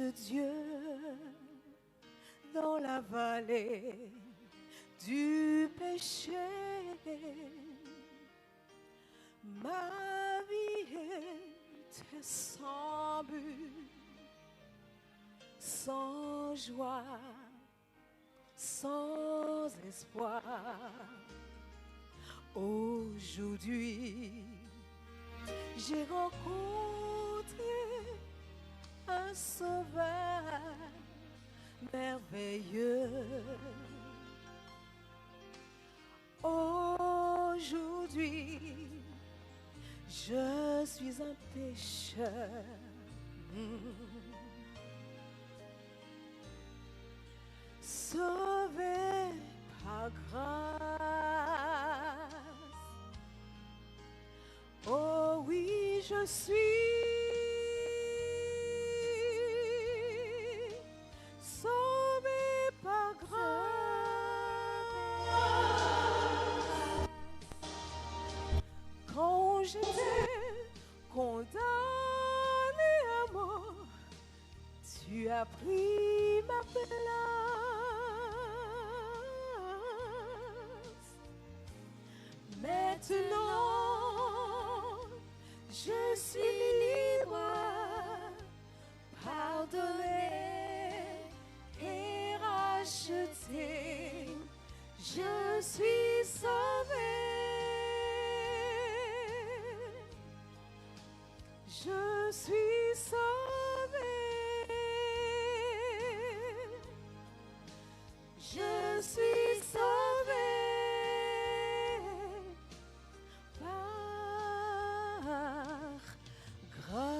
de Dieu dans la vallée du péché. Ma vie était sans but, sans joie, sans espoir. Aujourd'hui, j'ai rencontré un sauveur merveilleux. Aujourd'hui, je suis un pécheur. Sauvé par grâce. Oh oui, je suis sauvé par grâce. Quand j'étais condamné à mort, tu as pris ma place. Maintenant, je suis libre, pardonné et racheté. Je suis sauvé. Je suis sauvé. Je suis sauvé par grâce.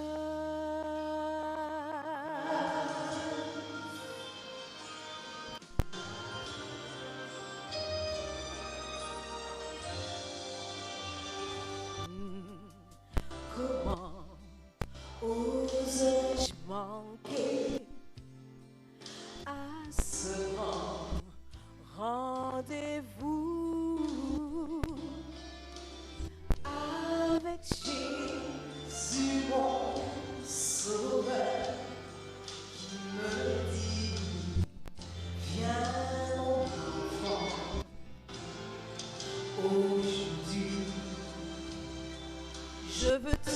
Comment oserais-je manquer à ce rendez-vous avec Jésus, mon sauveur, qui me dit: viens mon enfant, aujourd'hui je veux te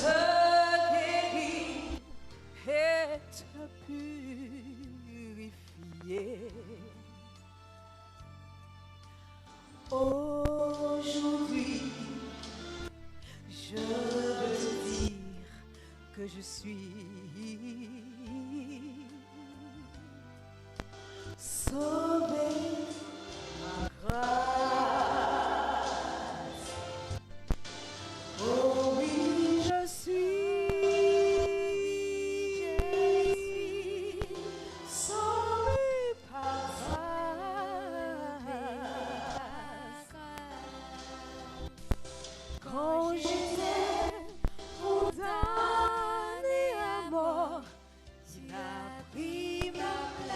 guérir et te purifier. Aujourd'hui, je veux te dire que je suis sauvé par grâce. Oh oui, je suis sauvé par grâce. Quand j'étais condamné à mort, tu as pris ma place.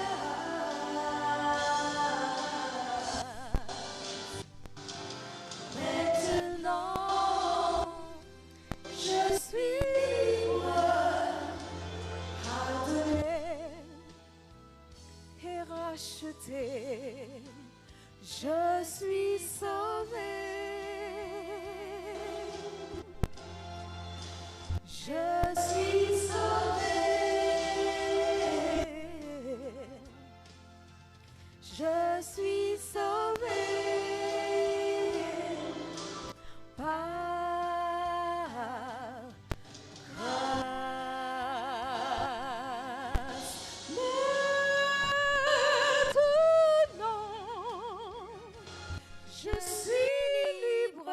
Maintenant, je suis libre, pardonné et racheté. Je suis sauvé. Je suis sauvé. Je suis sauvé par grâce. Maintenant, je suis libre,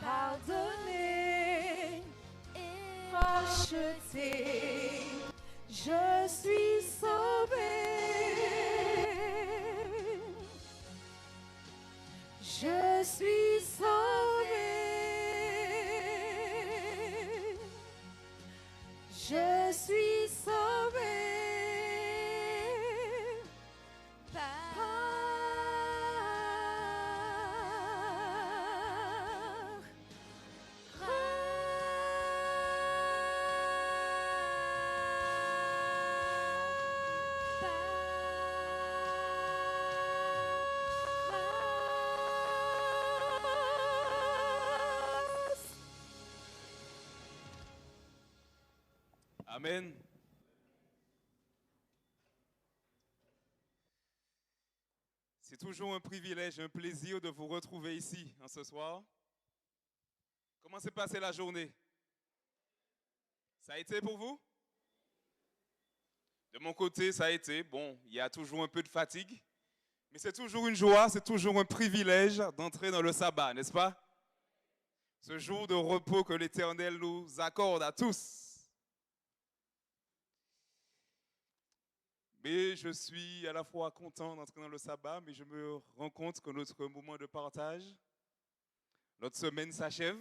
pardonné et racheté. Je suis sauvé. Je suis sauvé. Je suis sauvé par grâce. Amen. C'est toujours un privilège, un plaisir de vous retrouver ici en ce soir. Comment s'est passée la journée? Ça a été pour vous? De mon côté, ça a été. Bon, il y a toujours un peu de fatigue, mais c'est toujours une joie, c'est toujours un privilège d'entrer dans le sabbat, n'est-ce pas? Ce jour de repos que l'Éternel nous accorde à tous. Mais je suis à la fois content d'entrer dans le sabbat, mais je me rends compte que notre moment de partage, notre semaine s'achève.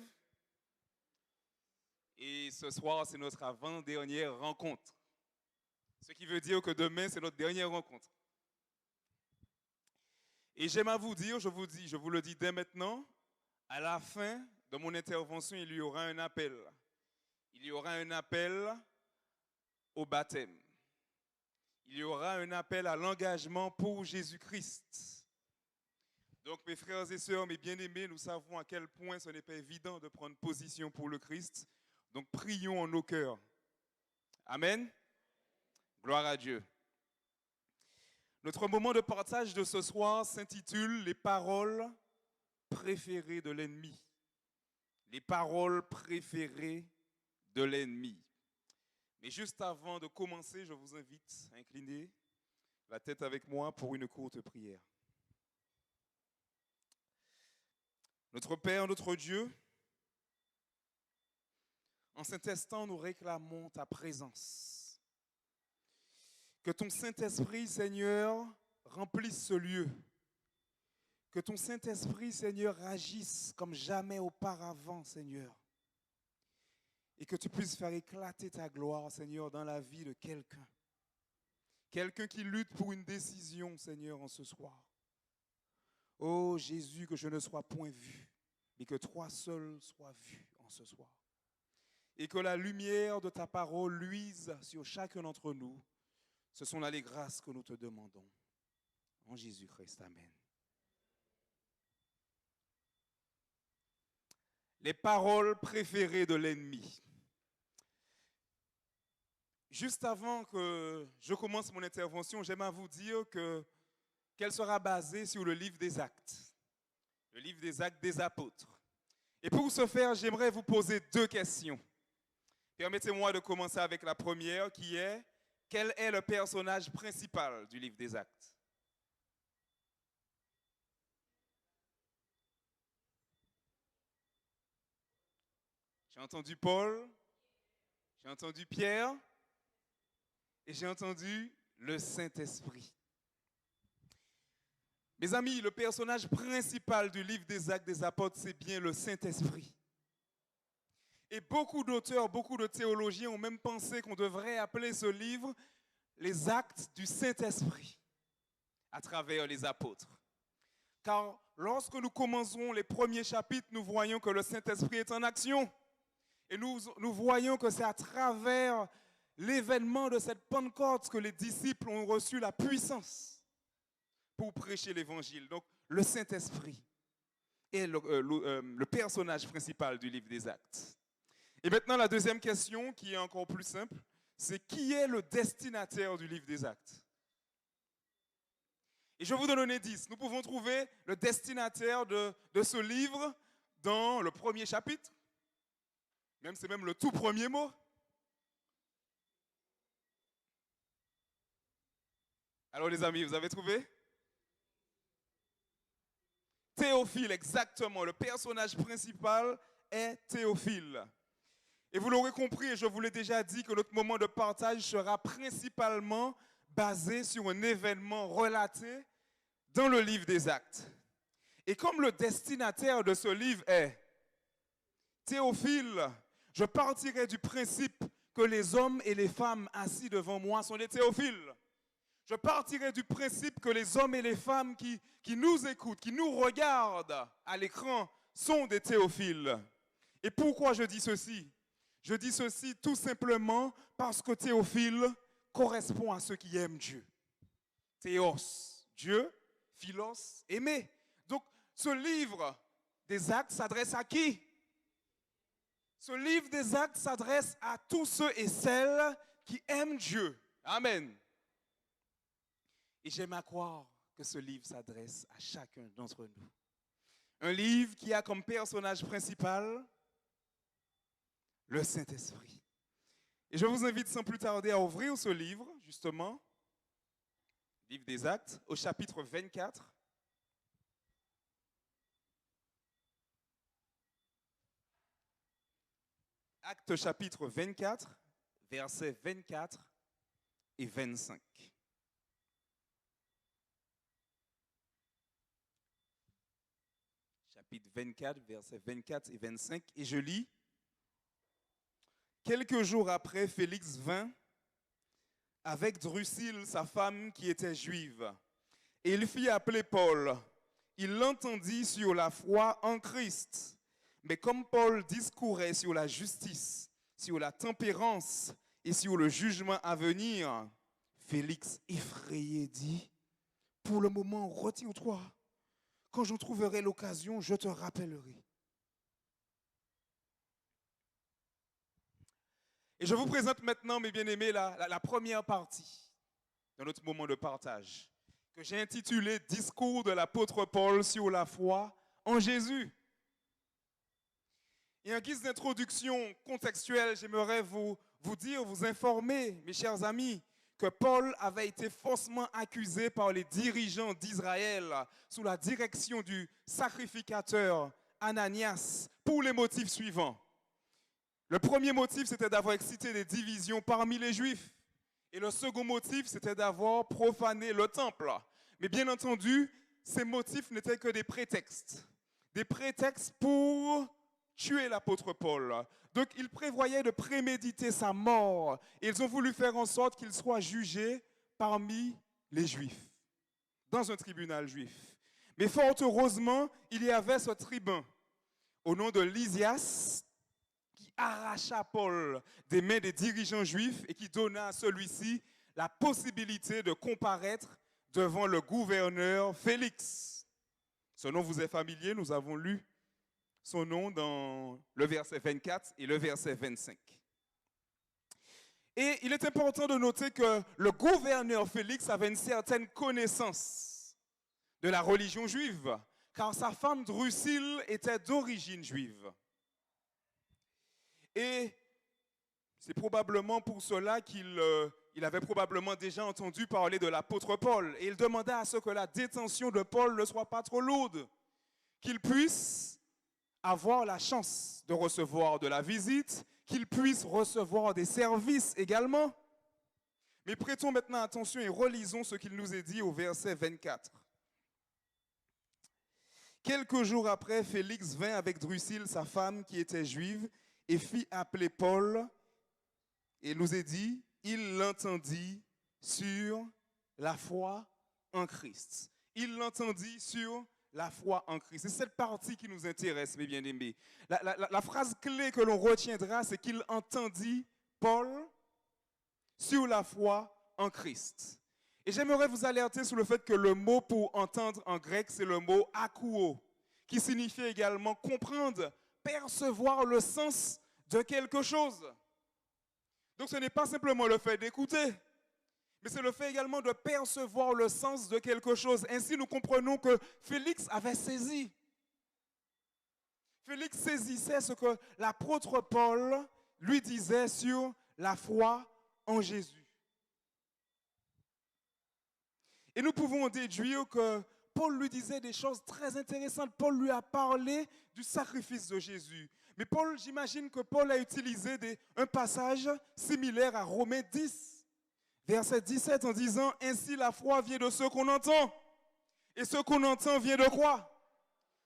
Et ce soir, c'est notre avant-dernière rencontre. Ce qui veut dire que demain, c'est notre dernière rencontre. Et j'aime à vous dire, je vous le dis dès maintenant, à la fin de mon intervention, il y aura un appel. Il y aura un appel au baptême. Il y aura un appel à l'engagement pour Jésus-Christ. Donc mes frères et sœurs, mes bien-aimés, nous savons à quel point ce n'est pas évident de prendre position pour le Christ. Donc prions en nos cœurs. Amen. Gloire à Dieu. Notre moment de partage de ce soir s'intitule « Les paroles préférées de l'ennemi ». Les paroles préférées de l'ennemi. Mais juste avant de commencer, je vous invite à incliner la tête avec moi pour une courte prière. Notre Père, notre Dieu, en cet instant, nous réclamons ta présence. Que ton Saint-Esprit, Seigneur, remplisse ce lieu. Que ton Saint-Esprit, Seigneur, agisse comme jamais auparavant, Seigneur. Et que tu puisses faire éclater ta gloire, Seigneur, dans la vie de quelqu'un. Quelqu'un qui lutte pour une décision, Seigneur, en ce soir. Oh Jésus, que je ne sois point vu, mais que toi seul sois vu en ce soir. Et que la lumière de ta parole luise sur chacun d'entre nous. Ce sont là les grâces que nous te demandons. En Jésus-Christ, amen. Les paroles préférées de l'ennemi. Juste avant que je commence mon intervention, j'aimerais vous dire qu'elle sera basée sur le livre des Actes. Le livre des Actes des Apôtres. Et pour ce faire, j'aimerais vous poser deux questions. Permettez-moi de commencer avec la première qui est: quel est le personnage principal du livre des Actes? J'ai entendu Paul, j'ai entendu Pierre et j'ai entendu le Saint-Esprit. Mes amis, le personnage principal du livre des Actes des Apôtres, c'est bien le Saint-Esprit. Et beaucoup d'auteurs, beaucoup de théologiens ont même pensé qu'on devrait appeler ce livre les Actes du Saint-Esprit à travers les apôtres. Car lorsque nous commencerons les premiers chapitres, nous voyons que le Saint-Esprit est en action. Et nous voyons que c'est à travers l'événement de cette Pentecôte que les disciples ont reçu la puissance pour prêcher l'évangile. Donc le Saint-Esprit est le personnage principal du livre des Actes. Et maintenant la deuxième question qui est encore plus simple, c'est qui est le destinataire du livre des Actes? Et je vais vous donner un indice. Nous pouvons trouver le destinataire de ce livre dans le premier chapitre. C'est même le tout premier mot. Alors les amis, vous avez trouvé? Théophile, exactement. Le personnage principal est Théophile. Et vous l'aurez compris, et je vous l'ai déjà dit, que notre moment de partage sera principalement basé sur un événement relaté dans le livre des Actes. Et comme le destinataire de ce livre est Théophile, je partirai du principe que les hommes et les femmes assis devant moi sont des théophiles. Je partirai du principe que les hommes et les femmes qui nous écoutent, qui nous regardent à l'écran, sont des théophiles. Et pourquoi je dis ceci? Je dis ceci tout simplement parce que théophile correspond à ceux qui aiment Dieu. Théos, Dieu, philos, aimer. Donc ce livre des Actes s'adresse à qui? Ce livre des Actes s'adresse à tous ceux et celles qui aiment Dieu. Amen. Et j'aime à croire que ce livre s'adresse à chacun d'entre nous. Un livre qui a comme personnage principal le Saint-Esprit. Et je vous invite sans plus tarder à ouvrir ce livre, justement, livre des Actes, au chapitre 24. Actes chapitre 24, versets 24 et 25. Chapitre 24, versets 24 et 25. Et je lis. Quelques jours après, Félix vint avec Drusille, sa femme qui était juive. Et il fit appeler Paul. Il l'entendit sur la foi en Christ. Mais comme Paul discourait sur la justice, sur la tempérance et sur le jugement à venir, Félix, effrayé, dit, « Pour le moment, retire-toi. Quand j'en trouverai l'occasion, je te rappellerai. » Et je vous présente maintenant, mes bien-aimés, la première partie de notre moment de partage, que j'ai intitulé « Discours de l'apôtre Paul sur la foi en Jésus ». Et en guise d'introduction contextuelle, j'aimerais vous informer, mes chers amis, que Paul avait été faussement accusé par les dirigeants d'Israël sous la direction du sacrificateur Ananias pour les motifs suivants. Le premier motif, c'était d'avoir excité des divisions parmi les Juifs. Et le second motif, c'était d'avoir profané le temple. Mais bien entendu, ces motifs n'étaient que des prétextes. Des prétextes pour tuer l'apôtre Paul. Donc, ils prévoyaient de préméditer sa mort. Et ils ont voulu faire en sorte qu'il soit jugé parmi les Juifs, dans un tribunal juif. Mais fort heureusement, il y avait ce tribun, au nom de Lysias, qui arracha Paul des mains des dirigeants juifs et qui donna à celui-ci la possibilité de comparaître devant le gouverneur Félix. Ce nom vous est familier, nous avons lu son nom dans le verset 24 et le verset 25. Et il est important de noter que le gouverneur Félix avait une certaine connaissance de la religion juive, car sa femme Drusille était d'origine juive. Et c'est probablement pour cela qu'il avait probablement déjà entendu parler de l'apôtre Paul. Et il demandait à ce que la détention de Paul ne soit pas trop lourde, qu'il puisse avoir la chance de recevoir de la visite, qu'il puisse recevoir des services également. Mais prêtons maintenant attention et relisons ce qu'il nous est dit au verset 24. Quelques jours après, Félix vint avec Drusille, sa femme qui était juive, et fit appeler Paul, et il nous est dit, il l'entendit sur la foi en Christ. Il l'entendit sur la foi en Christ. C'est cette partie qui nous intéresse, mes bien-aimés. La phrase clé que l'on retiendra, c'est qu'il entendit Paul sur la foi en Christ. Et j'aimerais vous alerter sur le fait que le mot pour entendre en grec, c'est le mot akouo, qui signifie également comprendre, percevoir le sens de quelque chose. Donc ce n'est pas simplement le fait d'écouter, mais c'est le fait également de percevoir le sens de quelque chose. Ainsi, nous comprenons que Félix avait saisi. Félix saisissait ce que l'apôtre Paul lui disait sur la foi en Jésus. Et nous pouvons déduire que Paul lui disait des choses très intéressantes. Paul lui a parlé du sacrifice de Jésus. Mais Paul, j'imagine que Paul a utilisé un passage similaire à Romains 10, verset 17, en disant « Ainsi la foi vient de ce qu'on entend. Et ce qu'on entend vient de quoi?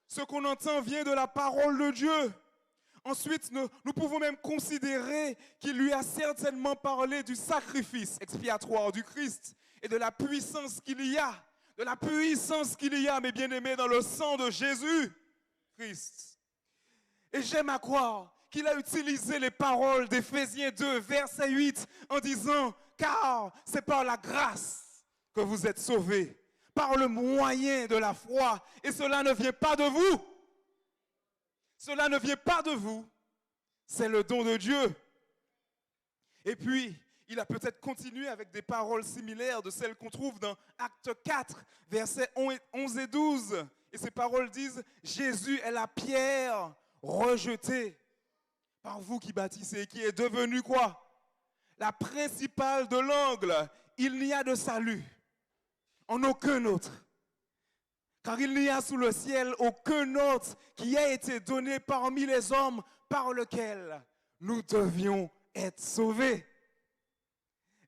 Ce qu'on entend vient de la parole de Dieu. » Ensuite, nous pouvons même considérer qu'il lui a certainement parlé du sacrifice expiatoire du Christ et de la puissance qu'il y a. De la puissance qu'il y a, mes bien-aimés, dans le sang de Jésus-Christ. Et j'aime à croire qu'il a utilisé les paroles d'Éphésiens 2, verset 8, en disant « Car c'est par la grâce que vous êtes sauvés, par le moyen de la foi, et cela ne vient pas de vous. Cela ne vient pas de vous, C'est le don de Dieu. Et puis, il a peut-être continué avec des paroles similaires de celles qu'on trouve dans Acte 4, versets 11 et 12. Et ces paroles disent, Jésus est la pierre rejetée par vous qui bâtissez, qui est devenue quoi? La principale de l'angle. Il n'y a de salut en aucun autre. Car il n'y a sous le ciel aucun autre qui ait été donné parmi les hommes par lequel nous devions être sauvés.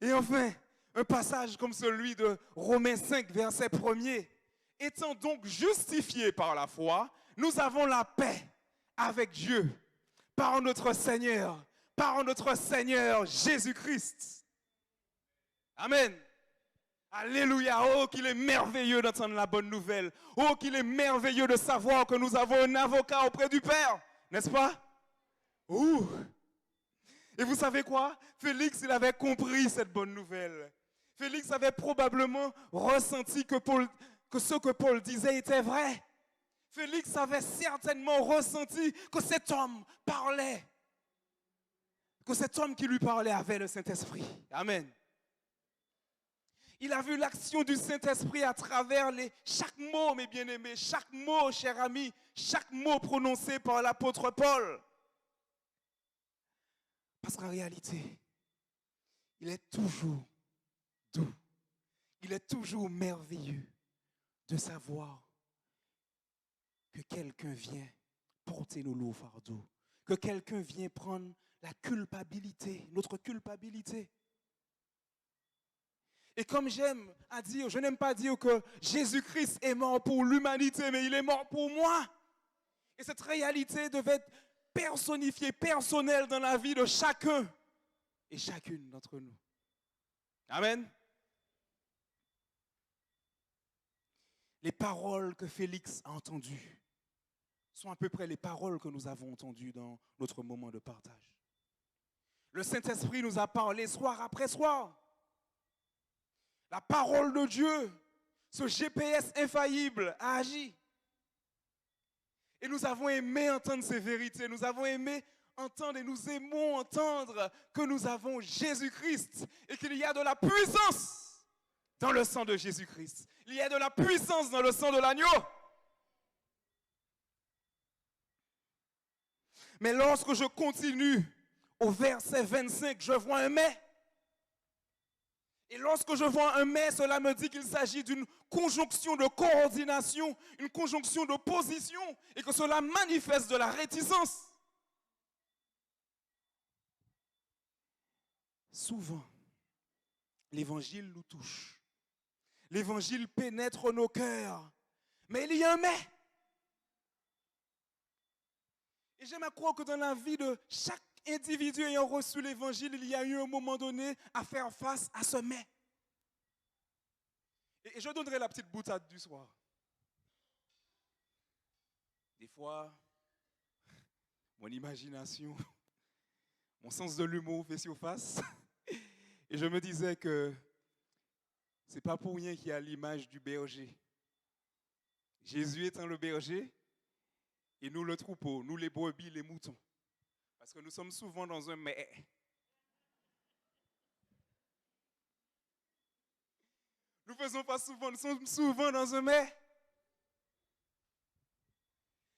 Et enfin, un passage comme celui de Romains 5, verset 1er. Étant donc justifiés par la foi, nous avons la paix avec Dieu par notre Seigneur Jésus-Christ. Amen. Alléluia. Oh, qu'il est merveilleux d'entendre la bonne nouvelle. Oh, qu'il est merveilleux de savoir que nous avons un avocat auprès du Père. N'est-ce pas? Ouh. Et vous savez quoi? Félix, il avait compris cette bonne nouvelle. Félix avait probablement ressenti que ce que Paul disait était vrai. Félix avait certainement ressenti que cet homme parlait. Que cet homme qui lui parlait avait le Saint-Esprit. Amen. Il a vu l'action du Saint-Esprit à travers chaque mot, mes bien-aimés, chaque mot, cher ami, chaque mot prononcé par l'apôtre Paul. Parce qu'en réalité, il est toujours doux. Il est toujours merveilleux de savoir que quelqu'un vient porter nos lourds fardeaux, que quelqu'un vient prendre la culpabilité, notre culpabilité. Et comme j'aime à dire, je n'aime pas dire que Jésus-Christ est mort pour l'humanité, mais il est mort pour moi. Et cette réalité devait être personnifiée, personnelle dans la vie de chacun et chacune d'entre nous. Amen. Les paroles que Félix a entendues sont à peu près les paroles que nous avons entendues dans notre moment de partage. Le Saint-Esprit nous a parlé soir après soir. La parole de Dieu, ce GPS infaillible, a agi. Et nous avons aimé entendre ces vérités. Nous avons aimé entendre et nous aimons entendre que nous avons Jésus-Christ et qu'il y a de la puissance dans le sang de Jésus-Christ. Il y a de la puissance dans le sang de l'agneau. Mais lorsque je continue au verset 25, je vois un mais. Et lorsque je vois un mais, cela me dit qu'il s'agit d'une conjonction de coordination, une conjonction d'opposition, et que cela manifeste de la réticence. Souvent, l'évangile nous touche. L'évangile pénètre nos cœurs. Mais il y a un mais. Et j'aime à croire que dans la vie de chaque individu ayant reçu l'évangile, il y a eu un moment donné à faire face à ce mais. Et je donnerai la petite boutade du soir. Des fois, mon imagination, mon sens de l'humour fait surface. Et je me disais que ce n'est pas pour rien qu'il y a l'image du berger. Jésus étant le berger et nous le troupeau, nous les brebis, les moutons. Parce que nous sommes souvent dans un mais. Nous faisons pas souvent, nous sommes souvent dans un mais.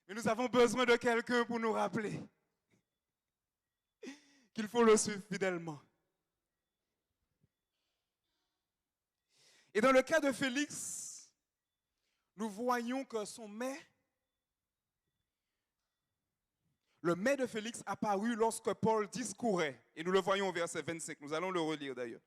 Mais nous avons besoin de quelqu'un pour nous rappeler qu'il faut le suivre fidèlement. Et dans le cas de Félix, nous voyons que son mais, le mais de Félix apparut lorsque Paul discourait. Et nous le voyons au verset 25, nous allons le relire d'ailleurs.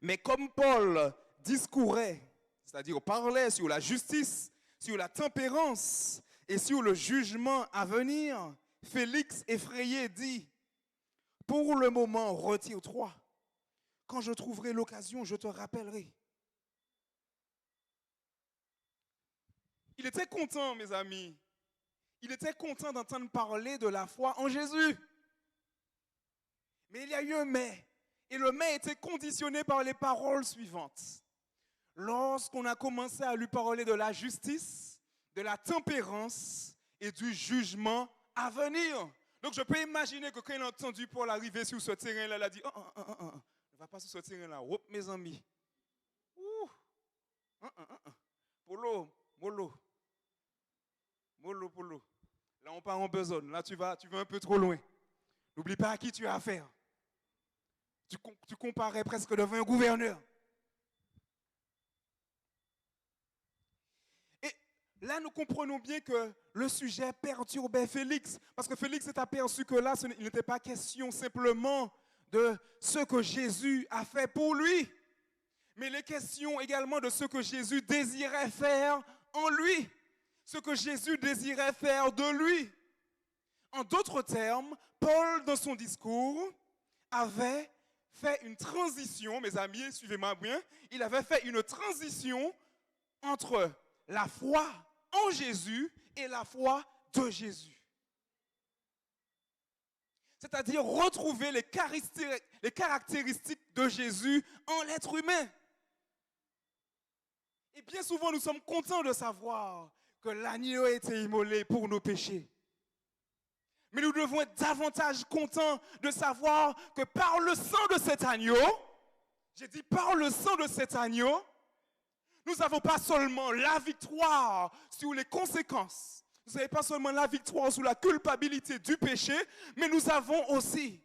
Mais comme Paul discourait, c'est-à-dire parlait sur la justice, sur la tempérance et sur le jugement à venir, Félix, effrayé, dit, « Pour le moment, retire-toi. Quand je trouverai l'occasion, je te rappellerai. » Il était content, mes amis. Il était content d'entendre parler de la foi en Jésus. Mais il y a eu un mais. Et le mais était conditionné par les paroles suivantes. Lorsqu'on a commencé à lui parler de la justice, de la tempérance et du jugement à venir. Donc je peux imaginer que quand il a entendu Paul arriver sur ce terrain-là, il a dit, ne va pas sur ce terrain-là, hop mes amis. Ouh. Polo, mollo. Mollo, polo. Là on part en besogne, là tu vas un peu trop loin. N'oublie pas à qui tu as affaire. Tu comparais presque devant un gouverneur. Et là, nous comprenons bien que le sujet perturbait Félix. Parce que Félix s'est aperçu que là, il n'était pas question simplement de ce que Jésus a fait pour lui. Mais il est question également de ce que Jésus désirait faire en lui. Ce que Jésus désirait faire de lui. En d'autres termes, Paul, dans son discours, avait fait une transition, mes amis, suivez-moi bien, il avait fait une transition entre la foi en Jésus et la foi de Jésus. C'est-à-dire retrouver les caractéristiques de Jésus en l'être humain. Et bien souvent, nous sommes contents de savoir que l'agneau a été immolé pour nos péchés. Mais nous devons être davantage contents de savoir que par le sang de cet agneau, j'ai dit par le sang de cet agneau, nous n'avons pas seulement la victoire sur les conséquences, nous n'avons pas seulement la victoire sur la culpabilité du péché, mais nous avons aussi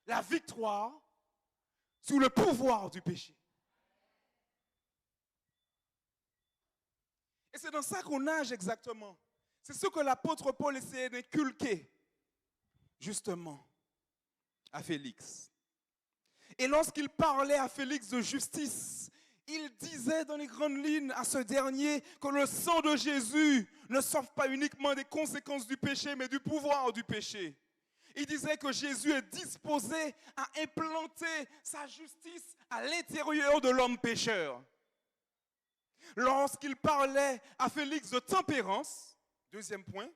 la victoire sur le pouvoir du péché. Et c'est dans ça qu'on nage exactement. C'est ce que l'apôtre Paul essayait d'inculquer, justement, à Félix. Et lorsqu'il parlait à Félix de justice, il disait dans les grandes lignes à ce dernier que le sang de Jésus ne sauve pas uniquement des conséquences du péché, mais du pouvoir du péché. Il disait que Jésus est disposé à implanter sa justice à l'intérieur de l'homme pécheur. Lorsqu'il parlait à Félix de tempérance, deuxième point,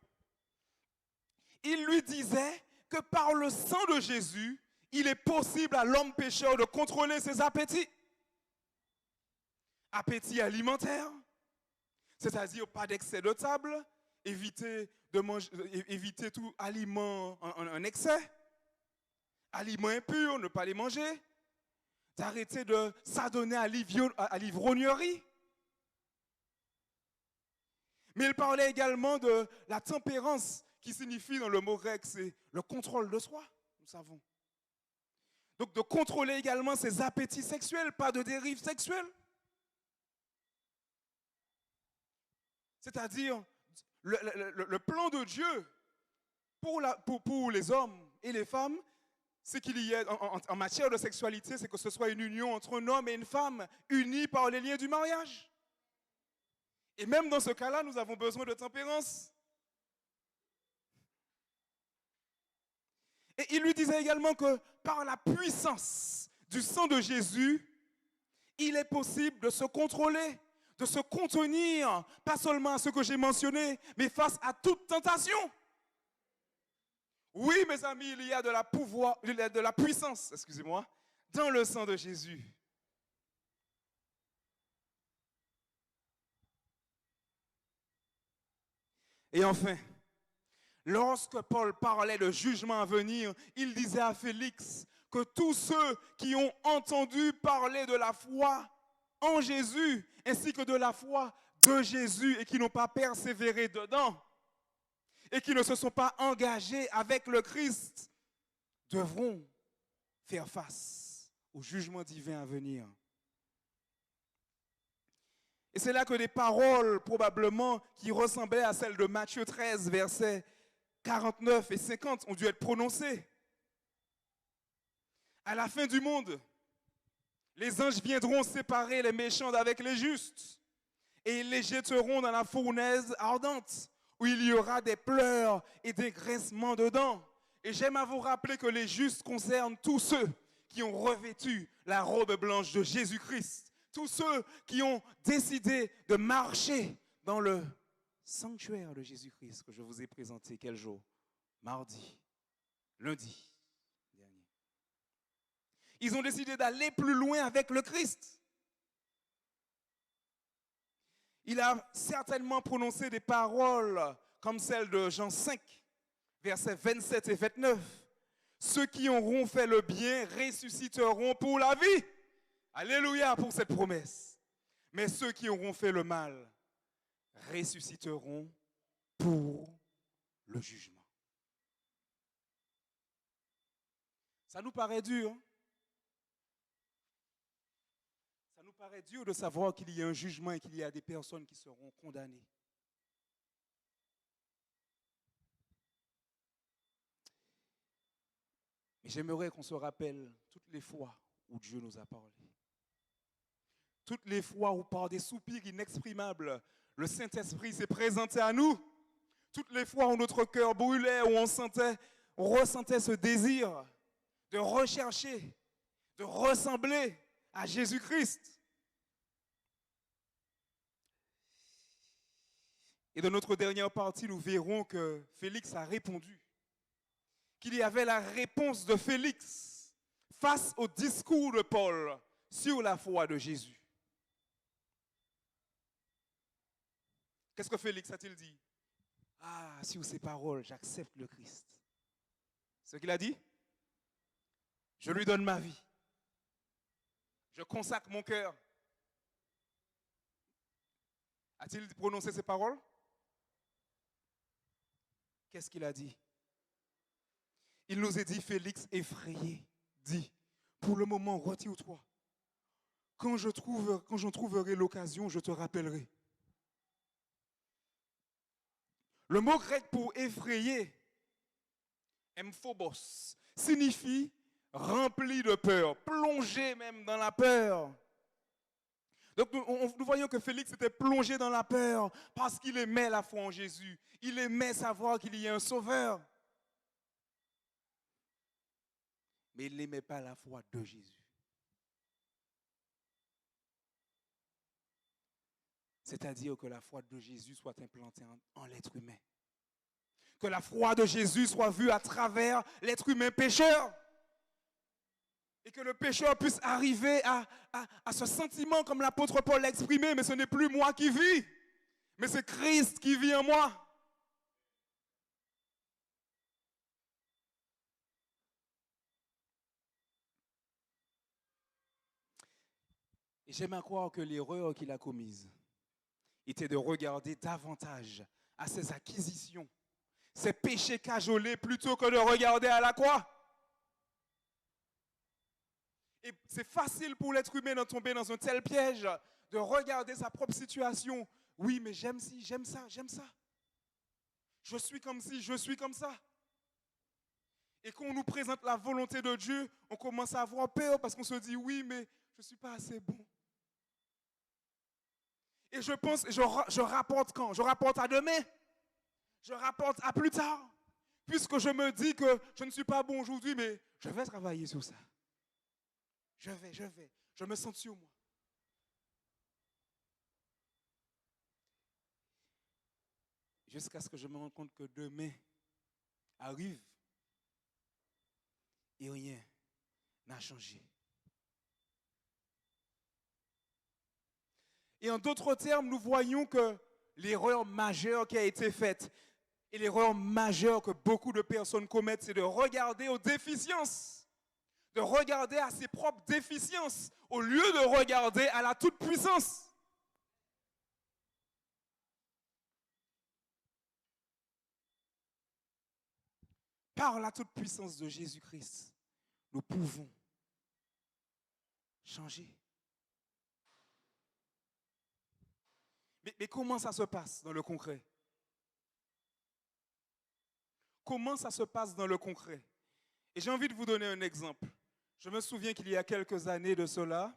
il lui disait que par le sang de Jésus, il est possible à l'homme pécheur de contrôler ses appétits. Appétit alimentaire, c'est-à-dire pas d'excès de table, éviter tout aliment en excès, aliments impurs, ne pas les manger, d'arrêter de s'adonner à l'ivrognerie. Mais il parlait également de la tempérance, qui signifie dans le mot grec, c'est le contrôle de soi, nous savons. Donc de contrôler également ses appétits sexuels, pas de dérive sexuelle. C'est-à-dire, le plan de Dieu pour les hommes et les femmes, c'est qu'il y ait, en matière de sexualité, c'est que ce soit une union entre un homme et une femme, unis par les liens du mariage. Et même dans ce cas-là, nous avons besoin de tempérance. Et il lui disait également que par la puissance du sang de Jésus, il est possible de se contrôler, de se contenir, pas seulement à ce que j'ai mentionné, mais face à toute tentation. Oui, mes amis, il y a de la puissance, excusez-moi, dans le sang de Jésus. Et enfin, lorsque Paul parlait de jugement à venir, il disait à Félix que tous ceux qui ont entendu parler de la foi en Jésus, ainsi que de la foi de Jésus et qui n'ont pas persévéré dedans, et qui ne se sont pas engagés avec le Christ, devront faire face au jugement divin à venir. Et c'est là que des paroles, probablement, qui ressemblaient à celles de Matthieu 13, versets 49 et 50, ont dû être prononcées. À la fin du monde, les anges viendront séparer les méchants d'avec les justes, et ils les jetteront dans la fournaise ardente, où il y aura des pleurs et des grincements de dents. Et j'aime à vous rappeler que les justes concernent tous ceux qui ont revêtu la robe blanche de Jésus-Christ. Tous ceux qui ont décidé de marcher dans le sanctuaire de Jésus-Christ que je vous ai présenté quel jour? Lundi dernier. Ils ont décidé d'aller plus loin avec le Christ. Il a certainement prononcé des paroles comme celles de Jean 5, versets 27 et 29. Ceux qui auront fait le bien ressusciteront pour la vie. Alléluia pour cette promesse. Mais ceux qui auront fait le mal ressusciteront pour le jugement. Ça nous paraît dur. Ça nous paraît dur de savoir qu'il y a un jugement et qu'il y a des personnes qui seront condamnées. Mais j'aimerais qu'on se rappelle toutes les fois où Dieu nous a parlé. Toutes les fois où par des soupirs inexprimables, le Saint-Esprit s'est présenté à nous. Toutes les fois où notre cœur brûlait, où on ressentait ce désir de rechercher, de ressembler à Jésus-Christ. Et dans notre dernière partie, nous verrons que Félix a répondu, qu'il y avait la réponse de Félix face au discours de Paul sur la foi de Jésus. Qu'est-ce que Félix a-t-il dit? Ah, sur ces paroles, j'accepte le Christ. C'est ce qu'il a dit? Je lui donne ma vie. Je consacre mon cœur. A-t-il prononcé ces paroles? Qu'est-ce qu'il a dit? Il nous a dit, Félix effrayé, dit, pour le moment, retire-toi. Quand j'en trouverai l'occasion, je te rappellerai. Le mot grec pour effrayer, emphobos, signifie rempli de peur, plongé même dans la peur. Donc nous voyons que Félix était plongé dans la peur parce qu'il aimait la foi en Jésus. Il aimait savoir qu'il y a un sauveur. Mais il n'aimait pas la foi de Jésus. C'est-à-dire que la foi de Jésus soit implantée en l'être humain. Que la foi de Jésus soit vue à travers l'être humain pécheur. Et que le pécheur puisse arriver à ce sentiment comme l'apôtre Paul l'a exprimé, mais ce n'est plus moi qui vis, mais c'est Christ qui vit en moi. Et j'aime à croire que l'erreur qu'il a commise était de regarder davantage à ses acquisitions, ses péchés cajolés, plutôt que de regarder à la croix. Et c'est facile pour l'être humain de tomber dans un tel piège, de regarder sa propre situation. Oui, mais j'aime ci, j'aime ça, j'aime ça. Je suis comme ci, je suis comme ça. Et quand on nous présente la volonté de Dieu, on commence à avoir peur parce qu'on se dit, oui, mais je ne suis pas assez bon. Et je pense, je rapporte quand? Je rapporte à demain. Je rapporte à plus tard. Puisque je me dis que je ne suis pas bon aujourd'hui, mais je vais travailler sur ça. Je vais. Je me sens sur moi. Jusqu'à ce que je me rende compte que demain arrive et rien n'a changé. Et en d'autres termes, nous voyons que l'erreur majeure qui a été faite et l'erreur majeure que beaucoup de personnes commettent, c'est de regarder aux déficiences, de regarder à ses propres déficiences au lieu de regarder à la toute-puissance. Par la toute-puissance de Jésus-Christ, nous pouvons changer. Mais comment ça se passe dans le concret? Comment ça se passe dans le concret? Et j'ai envie de vous donner un exemple. Je me souviens qu'il y a quelques années de cela,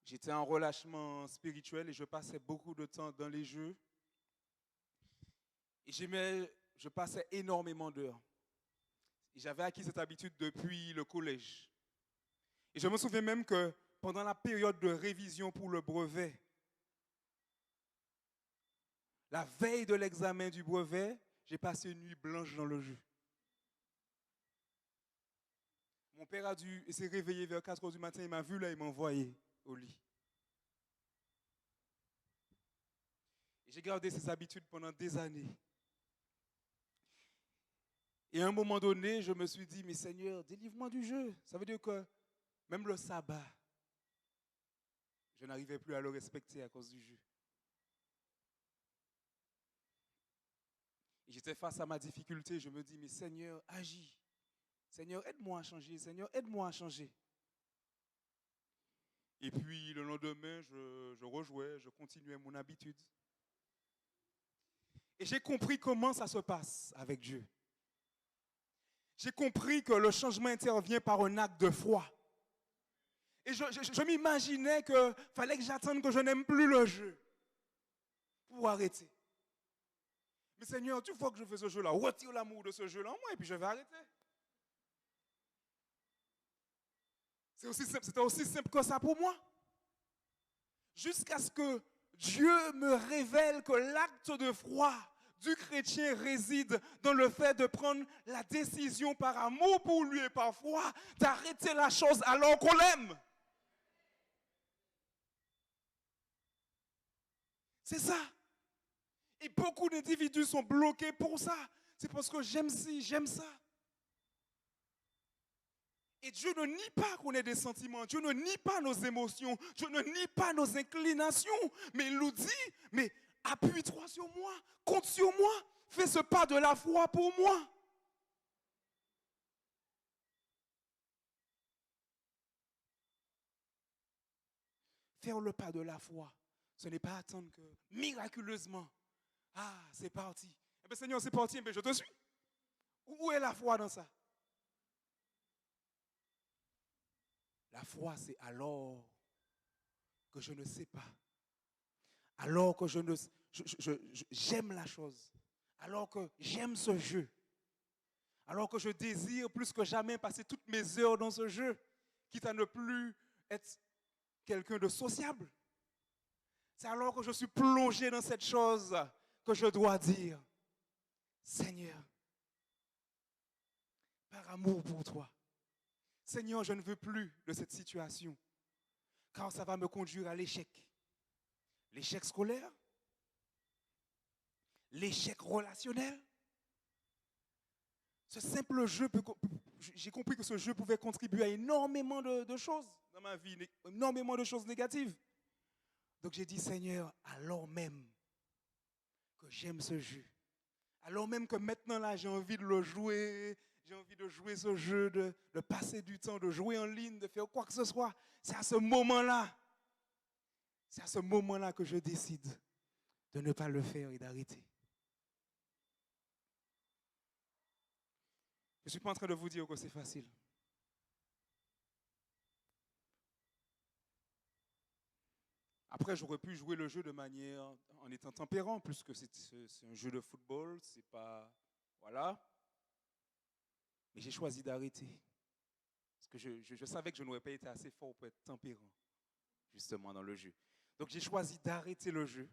j'étais en relâchement spirituel et je passais beaucoup de temps dans les jeux. Et je passais énormément d'heures. Et j'avais acquis cette habitude depuis le collège. Et je me souviens même que pendant la période de révision pour le brevet, la veille de l'examen du brevet, j'ai passé une nuit blanche dans le jeu. Mon père s'est réveillé vers 4 heures du matin, il m'a vu là, il m'a envoyé au lit. Et j'ai gardé ces habitudes pendant des années. Et à un moment donné, je me suis dit, mais Seigneur, délivre-moi du jeu. Ça veut dire que même le sabbat, je n'arrivais plus à le respecter à cause du jeu. Et j'étais face à ma difficulté, je me dis, mais Seigneur, agis. Seigneur, aide-moi à changer. Seigneur, aide-moi à changer. Et puis le lendemain, je rejouais, je continuais mon habitude. Et j'ai compris comment ça se passe avec Dieu. J'ai compris que le changement intervient par un acte de foi. Et je m'imaginais qu'il fallait que j'attende que je n'aime plus le jeu pour arrêter. Mais Seigneur, tu vois que je fais ce jeu-là, retire l'amour de ce jeu-là en moi et puis je vais arrêter. C'était aussi simple que ça pour moi. Jusqu'à ce que Dieu me révèle que l'acte de foi du chrétien réside dans le fait de prendre la décision par amour pour lui et par foi d'arrêter la chose alors qu'on l'aime. C'est ça. Et beaucoup d'individus sont bloqués pour ça. C'est parce que j'aime ci, j'aime ça. Et Dieu ne nie pas qu'on ait des sentiments. Dieu ne nie pas nos émotions. Dieu ne nie pas nos inclinations. Mais il nous dit, mais appuie-toi sur moi, compte sur moi, fais ce pas de la foi pour moi. Faire le pas de la foi, ce n'est pas attendre que miraculeusement, ah, c'est parti. Eh bien Seigneur, c'est parti, mais je te suis. Où est la foi dans ça? La foi, c'est alors que je ne sais pas. Alors que j'aime la chose. Alors que j'aime ce jeu. Alors que je désire plus que jamais passer toutes mes heures dans ce jeu, quitte à ne plus être quelqu'un de sociable. C'est alors que je suis plongé dans cette chose que je dois dire, Seigneur, par amour pour toi, Seigneur, je ne veux plus de cette situation, car ça va me conduire à l'échec. L'échec scolaire, l'échec relationnel. Ce simple jeu, j'ai compris que ce jeu pouvait contribuer à énormément de choses dans ma vie, énormément de choses négatives. Donc j'ai dit, Seigneur, alors même que j'aime ce jeu, alors même que maintenant là, j'ai envie de le jouer, j'ai envie de jouer ce jeu, de passer du temps, de jouer en ligne, de faire quoi que ce soit, c'est à ce moment-là que je décide de ne pas le faire et d'arrêter. Je ne suis pas en train de vous dire que c'est facile. Après, j'aurais pu jouer le jeu de manière en étant tempérant, puisque c'est un jeu de football, c'est pas... Voilà. Mais j'ai choisi d'arrêter. Parce que je savais que je n'aurais pas été assez fort pour être tempérant, justement, dans le jeu. Donc j'ai choisi d'arrêter le jeu.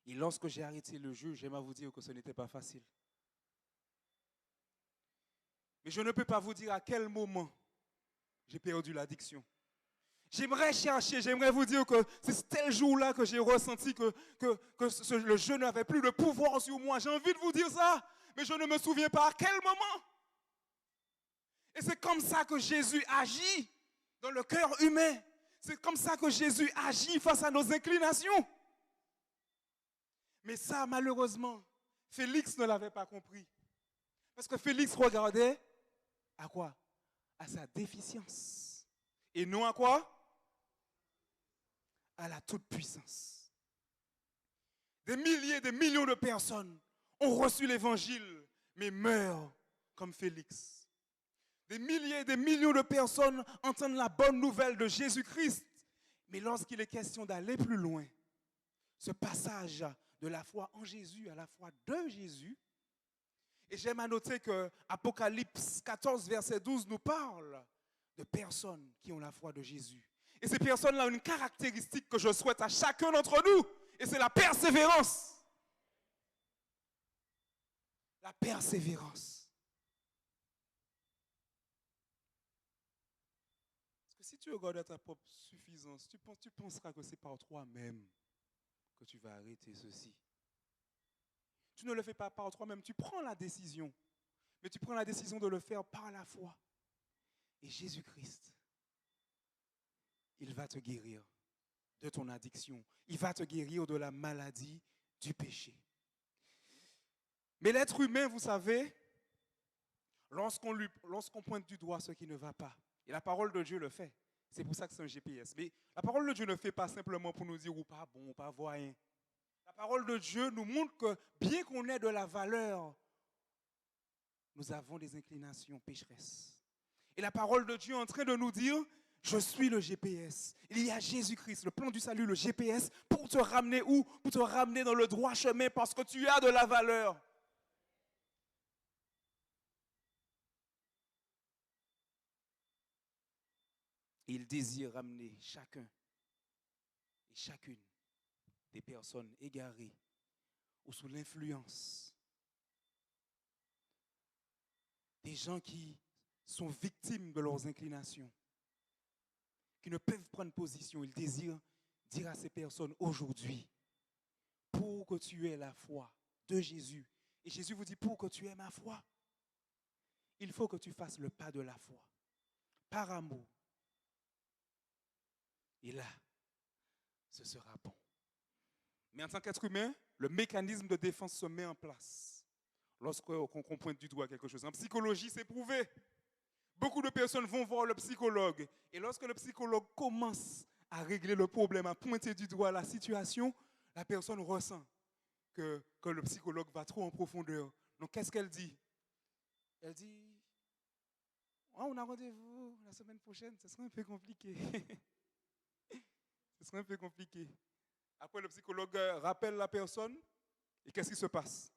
Et lorsque j'ai arrêté le jeu, j'aime à vous dire que ce n'était pas facile. Mais je ne peux pas vous dire à quel moment j'ai perdu l'addiction. J'aimerais chercher, j'aimerais vous dire que c'est tel jour-là que j'ai ressenti que le jeu n'avait plus de pouvoir sur moi. J'ai envie de vous dire ça, mais je ne me souviens pas à quel moment. Et c'est comme ça que Jésus agit dans le cœur humain. C'est comme ça que Jésus agit face à nos inclinations. Mais ça, malheureusement, Félix ne l'avait pas compris. Parce que Félix regardait à quoi? À sa déficience. Et non à quoi? À la toute-puissance. Des milliers, des millions de personnes ont reçu l'évangile, mais meurent comme Félix. Des milliers, des millions de personnes entendent la bonne nouvelle de Jésus-Christ, mais lorsqu'il est question d'aller plus loin, ce passage de la foi en Jésus à la foi de Jésus, et j'aime à noter que Apocalypse 14, verset 12 nous parle de personnes qui ont la foi de Jésus. Et ces personnes-là ont une caractéristique que je souhaite à chacun d'entre nous, et c'est la persévérance. La persévérance. Parce que si tu regardes à ta propre suffisance, tu penseras que c'est par toi-même que tu vas arrêter ceci. tu ne le fais pas par toi-même, tu prends la décision. Mais tu prends la décision de le faire par la foi. Et Jésus-Christ, il va te guérir de ton addiction. Il va te guérir de la maladie du péché. Mais l'être humain, vous savez, lorsqu'on pointe du doigt ce qui ne va pas, et la parole de Dieu le fait, c'est pour ça que c'est un GPS. Mais la parole de Dieu ne fait pas simplement pour nous dire ou pas bon, ou pas voyant. La parole de Dieu nous montre que bien qu'on ait de la valeur, nous avons des inclinations pécheresses. Et la parole de Dieu est en train de nous dire, je suis le GPS. Il y a Jésus-Christ, le plan du salut, le GPS, pour te ramener où? Pour te ramener dans le droit chemin parce que tu as de la valeur. Il désire ramener chacun et chacune des personnes égarées ou sous l'influence, des gens qui sont victimes de leurs inclinations, qui ne peuvent prendre position. Il désire dire à ces personnes aujourd'hui, pour que tu aies la foi de Jésus, et Jésus vous dit, pour que tu aies ma foi, il faut que tu fasses le pas de la foi, par amour. Et là, ce sera bon. Mais en tant qu'être humain, le mécanisme de défense se met en place lorsqu'on pointe du doigt quelque chose. En psychologie, c'est prouvé. Beaucoup de personnes vont voir le psychologue. Et lorsque le psychologue commence à régler le problème, à pointer du doigt la situation, la personne ressent que le psychologue va trop en profondeur. Donc, qu'est-ce qu'elle dit? Elle dit, oh, on a rendez-vous la semaine prochaine, ce sera un peu compliqué. Ce serait un peu compliqué. Après, le psychologue rappelle la personne et qu'est-ce qui se passe?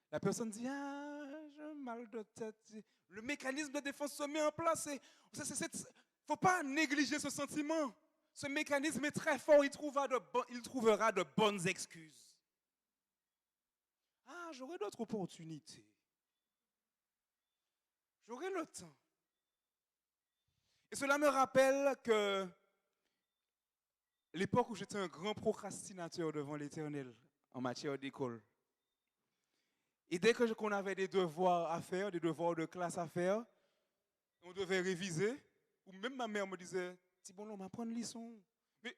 La personne dit, ah, j'ai un mal de tête. Le mécanisme de défense se met en place. Il ne faut pas négliger ce sentiment. Ce mécanisme est très fort. Il trouvera de bonnes excuses. Ah, j'aurai d'autres opportunités. J'aurai le temps. Et cela me rappelle que l'époque où j'étais un grand procrastinateur devant l'Éternel en matière d'école. Et dès qu'on avait des devoirs à faire, des devoirs de classe à faire, on devait réviser, ou même ma mère me disait, « Bon, on va prendre une leçon. » Mais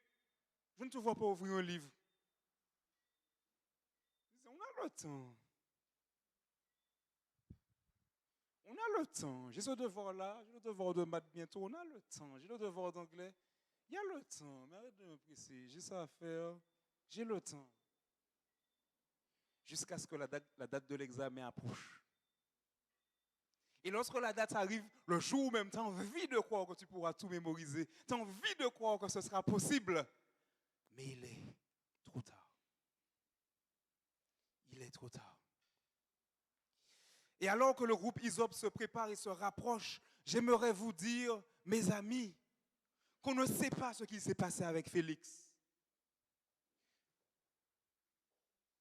je ne te vois pas ouvrir un livre. Je disais, on a le temps. On a le temps. J'ai ce devoir-là, j'ai le devoir de maths bientôt, on a le temps. J'ai le devoir d'anglais. Il y a le temps, mais arrête de me presser. J'ai ça à faire, j'ai le temps. Jusqu'à ce que la date de l'examen approche. Et lorsque la date arrive, le jour même, tu as envie de croire que tu pourras tout mémoriser. Tu as envie de croire que ce sera possible. Mais il est trop tard. Il est trop tard. Et alors que le groupe ISOP se prépare et se rapproche, j'aimerais vous dire, mes amis, qu'on ne sait pas ce qui s'est passé avec Félix.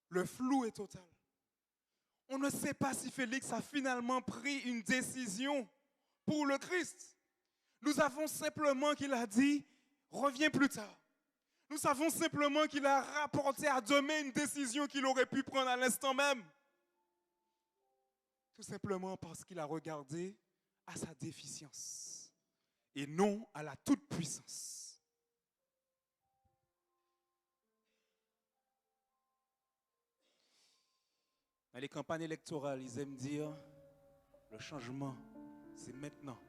Le flou est total. On ne sait pas si Félix a finalement pris une décision pour le Christ. Nous savons simplement qu'il a dit, reviens plus tard. Nous savons simplement qu'il a rapporté à demain une décision qu'il aurait pu prendre à l'instant même. Tout simplement parce qu'il a regardé à sa déficience et non à la toute-puissance. Dans les campagnes électorales, ils aiment dire le changement, c'est maintenant.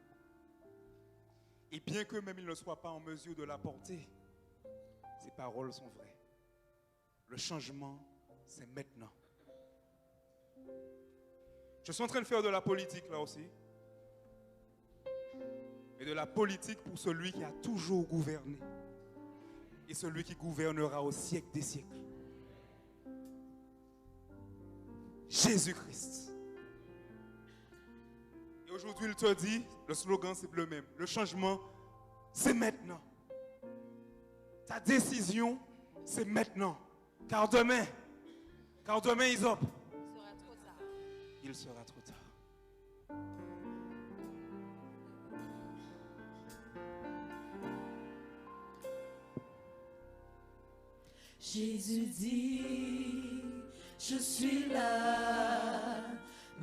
Et bien que même ils ne soient pas en mesure de l'apporter, ces paroles sont vraies. Le changement, c'est maintenant. Je suis en train de faire de la politique là aussi. Mais de la politique pour celui qui a toujours gouverné. Et celui qui gouvernera au siècle des siècles. Jésus-Christ. Et aujourd'hui, il te dit, le slogan c'est le même. Le changement, c'est maintenant. Ta décision, c'est maintenant. Car demain, Isop, il sera trop tard. Jésus dit, je suis là.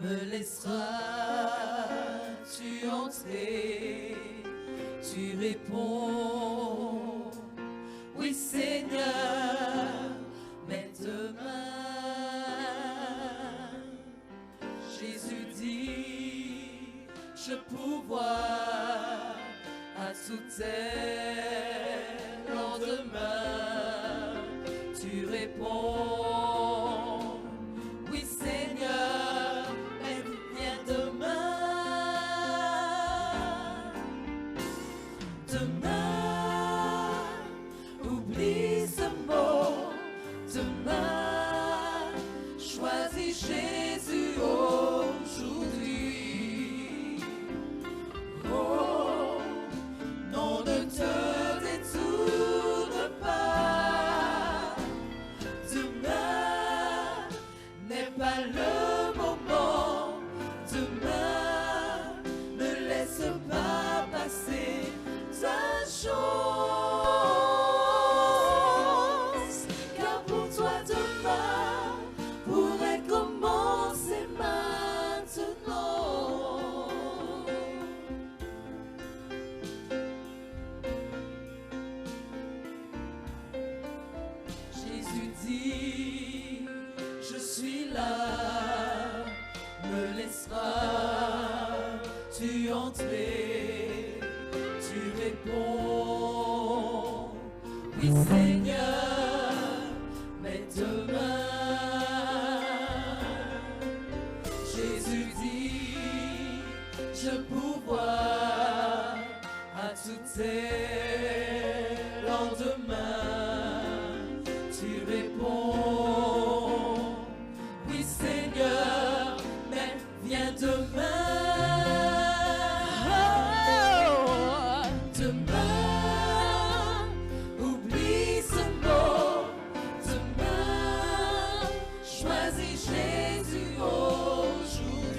Me laisseras-tu entrer? Tu réponds, oui Seigneur, mais demain, Jésus dit, je pourvois à tout tes lendemain. Tu réponds, oui Seigneur, mais viens demain. Demain, oublie ce mot. Demain, choisis Jésus aujourd'hui. Oh, non, ne te détourne pas. Demain n'est pas le moment. Demain, ne laisse pas passer ta chance. Car pour toi demain pourrait commencer maintenant. Jésus dit, je suis là. Me laisseras-tu entrer? Tu réponds, oui Seigneur, mais demain, Jésus dit, je pourvois à tous tes lendemains. Tu réponds, oui Seigneur, mais viens demain. Demain, oublie ce mot. Demain, choisis Jésus aujourd'hui.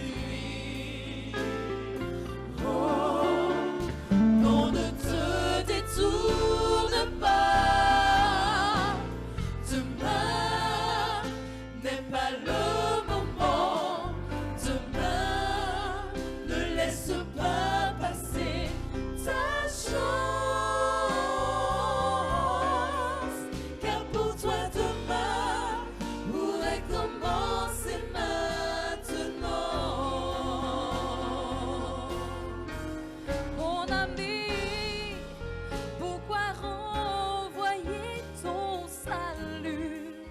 Oh, non, ne te détourne pas. Demain n'est pas le moment. Demain, ne laisse pas passer ta chance. Car pour toi demain pourrait commencer maintenant. Mon ami, pourquoi renvoyer ton salut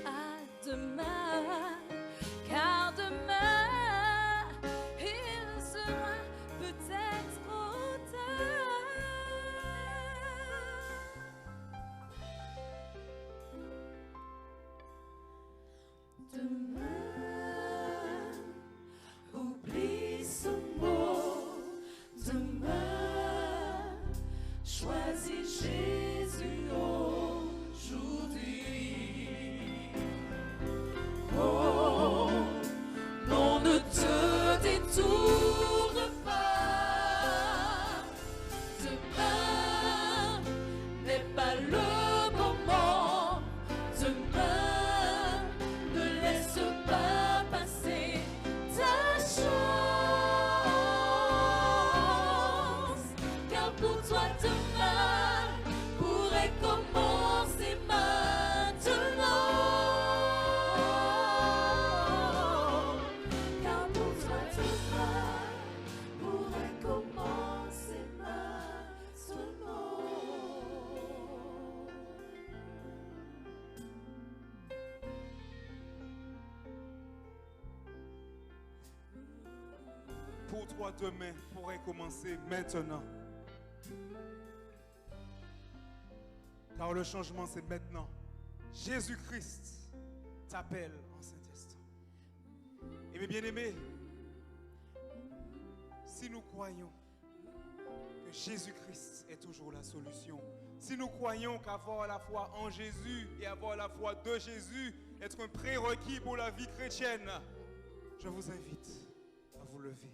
à demain? Car demain, il sera peut-être trop tard. Demain, oublie ce mot. Demain, choisis Jésus aujourd'hui. Oh, non, ne te détourne pas. Demain n'est pas le moment. Demain, ne laisse pas passer ta chance. Car pour toi demain pourrait commencer maintenant. Car pour toi demain pourrait commencer maintenant. Pour toi, demain pourrait commencer maintenant. Car le changement, c'est maintenant. Jésus-Christ t'appelle en cet instant. Et mes bien-aimés, si nous croyons que Jésus-Christ est toujours la solution, si nous croyons qu'avoir la foi en Jésus et avoir la foi de Jésus est un prérequis pour la vie chrétienne, je vous invite à vous lever.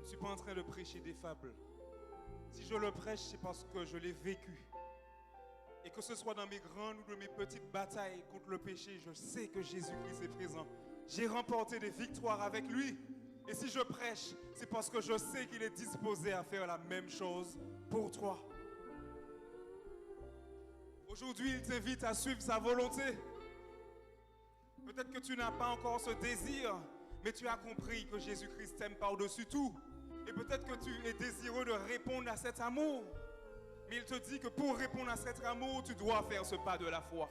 ne suis pas en train de prêcher des fables. Si je le prêche, c'est parce que je l'ai vécu. Et que ce soit dans mes grandes ou de mes petites batailles contre le péché, je sais que Jésus-Christ est présent. J'ai remporté des victoires avec lui. Et si je prêche, c'est parce que je sais qu'il est disposé à faire la même chose pour toi. Aujourd'hui, il t'invite à suivre sa volonté. Peut-être que tu n'as pas encore ce désir, mais tu as compris que Jésus-Christ t'aime par-dessus tout. Et peut-être que tu es désireux de répondre à cet amour. Mais il te dit que pour répondre à cet amour, tu dois faire ce pas de la foi.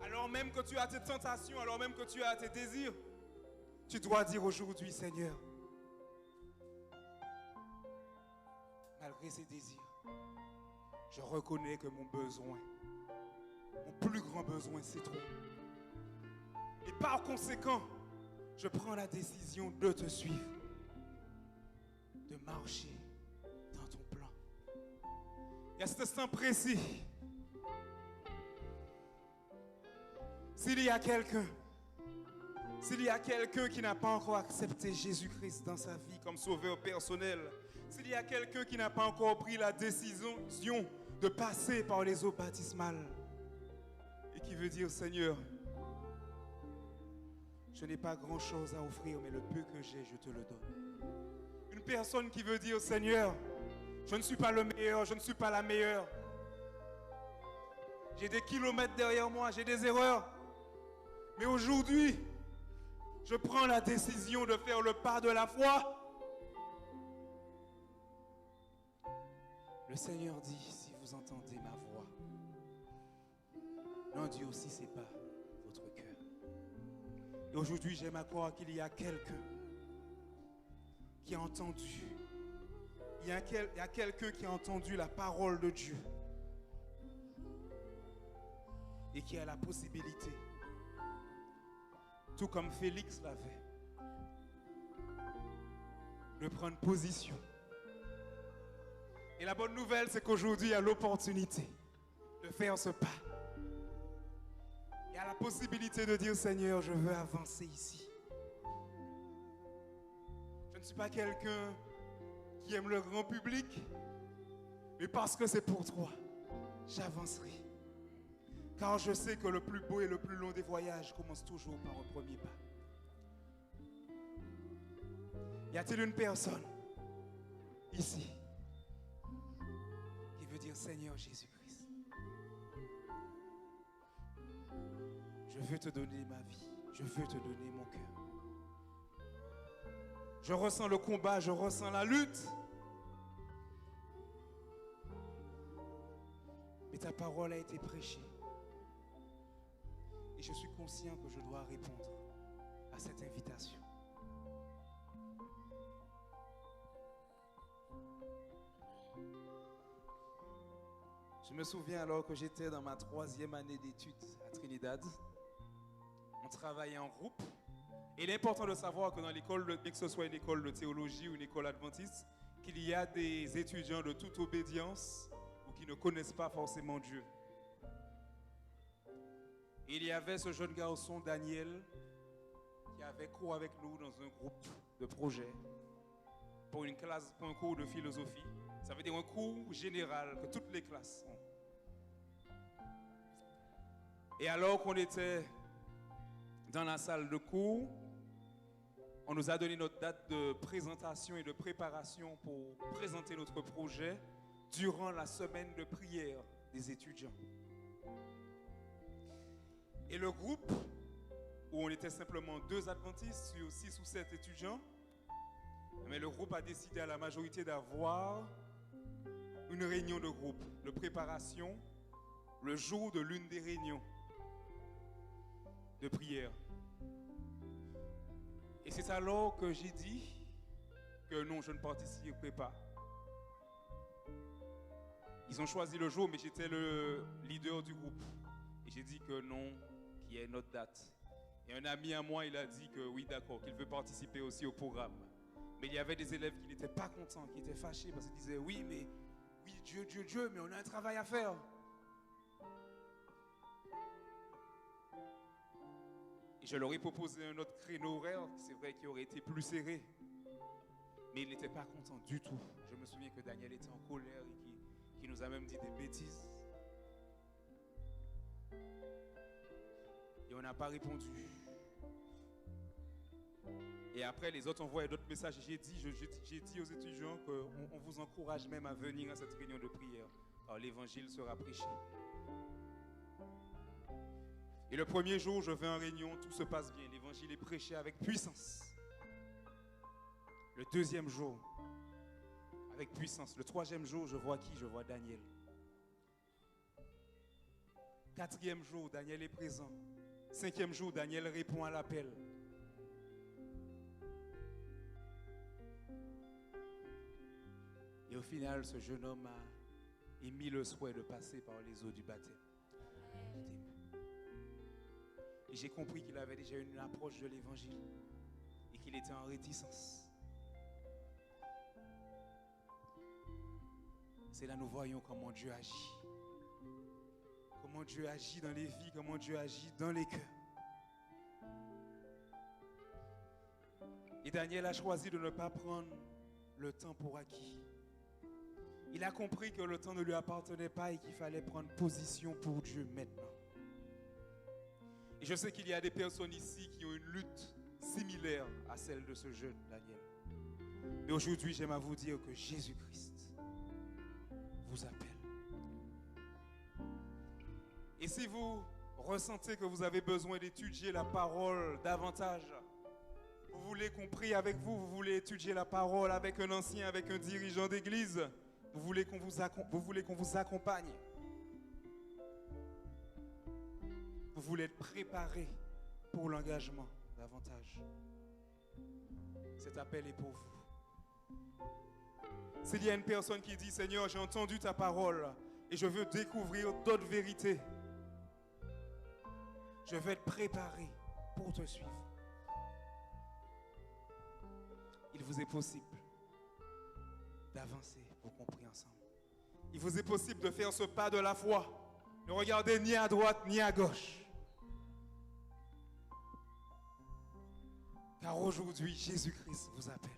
Alors même que tu as tes tentations, alors même que tu as tes désirs, tu dois dire aujourd'hui, Seigneur, malgré ces désirs, je reconnais que mon besoin, mon plus grand besoin, c'est toi. Et par conséquent, je prends la décision de te suivre, de marcher dans ton plan. Et à cet instant précis, s'il y a quelqu'un qui n'a pas encore accepté Jésus-Christ dans sa vie comme sauveur personnel, s'il y a quelqu'un qui n'a pas encore pris la décision de passer par les eaux baptismales et qui veut dire, Seigneur, je n'ai pas grand-chose à offrir, mais le peu que j'ai, je te le donne. Une personne qui veut dire, Seigneur, je ne suis pas le meilleur, je ne suis pas la meilleure. J'ai des kilomètres derrière moi, j'ai des erreurs. Mais aujourd'hui, je prends la décision de faire le pas de la foi. Le Seigneur dit, si vous entendez ma voix, n'endurcissez pas votre cœur. Et aujourd'hui, j'aime à croire qu'il y a quelqu'un qui a entendu. Il y a quelqu'un qui a entendu la parole de Dieu et qui a la possibilité, tout comme Félix l'avait, de prendre position. Et la bonne nouvelle, c'est qu'aujourd'hui, il y a l'opportunité de faire ce pas. Il y a la possibilité de dire, Seigneur, je veux avancer ici. Je ne suis pas quelqu'un qui aime le grand public, mais parce que c'est pour toi, j'avancerai. Car je sais que le plus beau et le plus long des voyages commence toujours par un premier pas. Y a-t-il une personne ici qui veut dire, Seigneur Jésus-Christ, je veux te donner ma vie, je veux te donner mon cœur. Je ressens le combat, je ressens la lutte. Mais ta parole a été prêchée. Et je suis conscient que je dois répondre à cette invitation. Je me souviens alors que j'étais dans ma 3e année d'études à Trinidad. On travaillait en groupe. Et il est important de savoir que dans l'école, que ce soit une école de théologie ou une école adventiste, qu'il y a des étudiants de toute obédience ou qui ne connaissent pas forcément Dieu. Et il y avait ce jeune garçon, Daniel, qui avait cours avec nous dans un groupe de projet pour une classe, pour un cours de philosophie. Ça veut dire un cours général que toutes les classes ont. Et alors qu'on était dans la salle de cours, on nous a donné notre date de présentation et de préparation pour présenter notre projet durant la semaine de prière des étudiants. Et le groupe, où on était simplement 2 adventistes sur 6 ou 7 étudiants, mais le groupe a décidé à la majorité d'avoir une réunion de groupe de préparation le jour de l'une des réunions de prière. Et c'est alors que j'ai dit que non, je ne participerai pas. Ils ont choisi le jour, mais j'étais le leader du groupe. Et j'ai dit que non, qu'il y ait une autre date. Et un ami à moi, il a dit que oui, d'accord, qu'il veut participer aussi au programme. Mais il y avait des élèves qui n'étaient pas contents, qui étaient fâchés parce qu'ils disaient oui, mais oui, Dieu, mais on a un travail à faire. Et je leur ai proposé un autre créneau horaire, c'est vrai qu'il aurait été plus serré. Mais il n'était pas content du tout. Je me souviens que Daniel était en colère et qui nous a même dit des bêtises. Et on n'a pas répondu. Et après, les autres envoyaient d'autres messages. J'ai dit aux étudiants qu'on vous encourage même à venir à cette réunion de prière. Alors l'évangile sera prêché. Et le premier jour, je vais en réunion, tout se passe bien. L'évangile est prêché avec puissance. Le deuxième jour, avec puissance. Le troisième jour, je vois qui? Je vois Daniel. Quatrième jour, Daniel est présent. Cinquième jour, Daniel répond à l'appel. Et au final, ce jeune homme a émis le souhait de passer par les eaux du baptême. Et j'ai compris qu'il avait déjà une approche de l'évangile et qu'il était en réticence. C'est là que nous voyons comment Dieu agit. Comment Dieu agit dans les vies, comment Dieu agit dans les cœurs. Et Daniel a choisi de ne pas prendre le temps pour acquis. Il a compris que le temps ne lui appartenait pas et qu'il fallait prendre position pour Dieu maintenant. Et je sais qu'il y a des personnes ici qui ont une lutte similaire à celle de ce jeune Daniel. Mais aujourd'hui, j'aime à vous dire que Jésus-Christ vous appelle. Et si vous ressentez que vous avez besoin d'étudier la parole davantage, vous voulez qu'on prie avec vous, vous voulez étudier la parole avec un ancien, avec un dirigeant d'église, vous voulez qu'on vous accompagne, vous voulez être préparé pour l'engagement davantage, cet appel est pour vous. S'il y a une personne qui dit « Seigneur, j'ai entendu ta parole et je veux découvrir d'autres vérités, je veux être préparé pour te suivre », il vous est possible d'avancer pour qu'on prie ensemble. Il vous est possible de faire ce pas de la foi. Ne regardez ni à droite ni à gauche. Car aujourd'hui, Jésus-Christ vous appelle.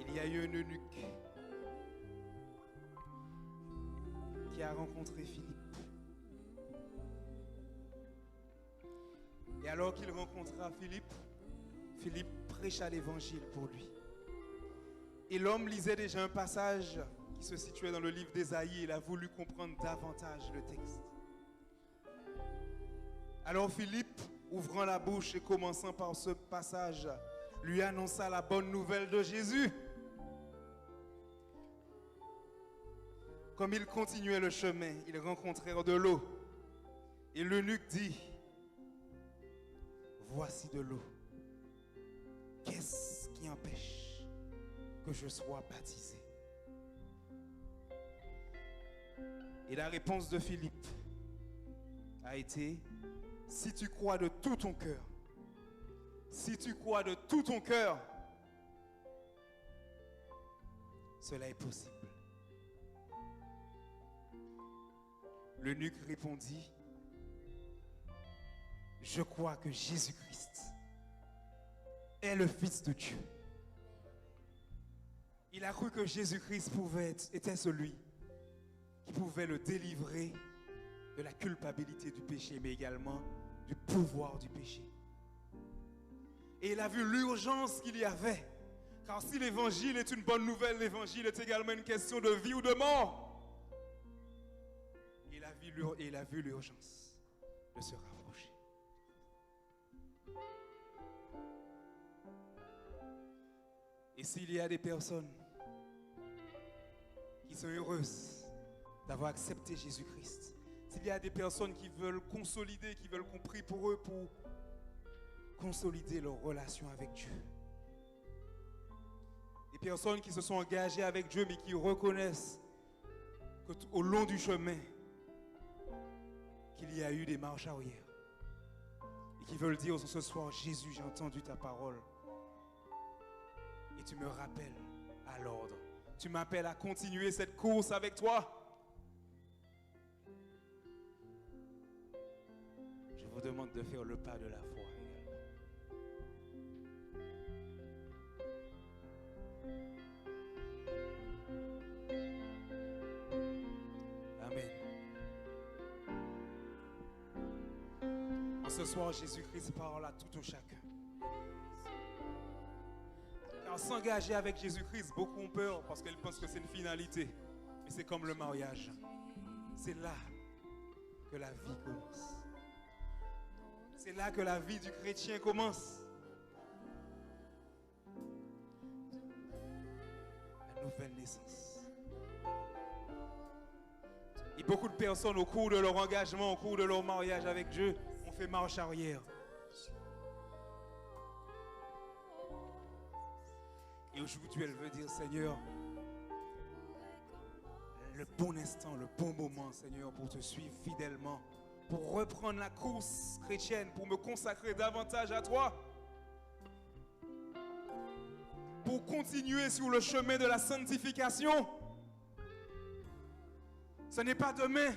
Il y a eu un eunuque qui a rencontré Philippe. Et alors qu'il rencontra Philippe, Philippe prêcha l'évangile pour lui. Et l'homme lisait déjà un passage qui se situait dans le livre d'Ésaïe. Il a voulu comprendre davantage le texte. Alors Philippe, ouvrant la bouche et commençant par ce passage, lui annonça la bonne nouvelle de Jésus. Comme ils continuaient le chemin, ils rencontrèrent de l'eau. Et l'eunuque dit, « Voici de l'eau. Qu'est-ce qui empêche que je sois baptisé ?» Et la réponse de Philippe a été, « Si tu crois de tout ton cœur, si tu crois de tout ton cœur, cela est possible. » L'eunuque répondit, « Je crois que Jésus-Christ est le Fils de Dieu. » Il a cru que Jésus-Christ était celui qui pouvait le délivrer de la culpabilité du péché, mais également du pouvoir du péché. Et il a vu l'urgence qu'il y avait, car si l'évangile est une bonne nouvelle, l'évangile est également une question de vie ou de mort. Il a vu l'urgence de se rapprocher. Et s'il y a des personnes qui sont heureuses d'avoir accepté Jésus-Christ, s'il y a des personnes qui veulent consolider, qui veulent qu'on prie pour eux pour consolider leur relation avec Dieu, des personnes qui se sont engagées avec Dieu mais qui reconnaissent qu'au long du chemin, qu'il y a eu des marches arrière et qui veulent dire ce soir, Jésus, j'ai entendu ta parole et tu me rappelles à l'ordre. Tu m'appelles à continuer cette course avec toi. Je vous demande de faire le pas de la foi également. Amen. En ce soir, Jésus-Christ parle à tout un chacun. Car s'engager avec Jésus-Christ, beaucoup ont peur parce qu'ils pensent que c'est une finalité. Mais c'est comme le mariage. C'est là que la vie commence. C'est là que la vie du chrétien commence. La nouvelle naissance. Et beaucoup de personnes, au cours de leur engagement, au cours de leur mariage avec Dieu, ont fait marche arrière. Et aujourd'hui, elle veut dire, Seigneur, le bon instant, le bon moment, Seigneur, pour te suivre fidèlement, pour reprendre la course chrétienne, pour me consacrer davantage à toi, pour continuer sur le chemin de la sanctification. Ce n'est pas demain,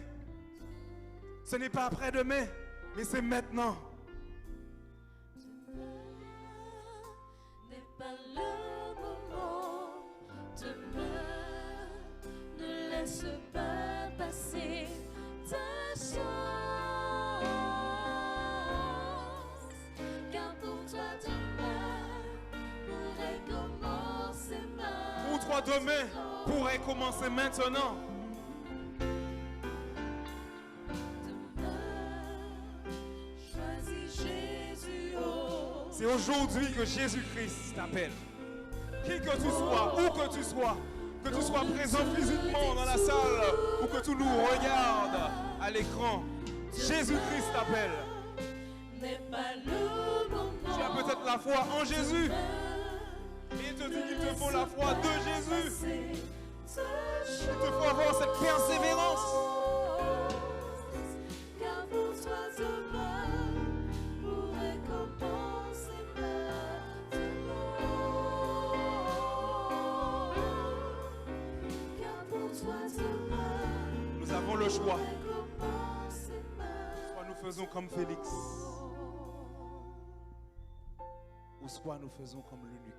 ce n'est pas après-demain, mais c'est maintenant. N'est pas le moment, demain, ne laisse pas passer ta chance, car pour toi demain pourrait commencer maintenant. Pour toi demain pourrait commencer maintenant. C'est aujourd'hui que Jésus-Christ t'appelle. Qui que tu sois, où que tu sois présent physiquement dans la salle ou que tu nous regardes à l'écran, Jésus-Christ t'appelle. N'est pas le moment. Tu as peut-être la foi en Jésus. Et il te dit qu'il te faut la foi de Jésus. Il te faut avoir cette persévérance. Car pour toi demain pourrait commencer maintenant. Car pour toi demain Nous avons le choix. pourrait commencer maintenant. Soit nous faisons comme Félix, ou soit nous faisons comme l'eunuque.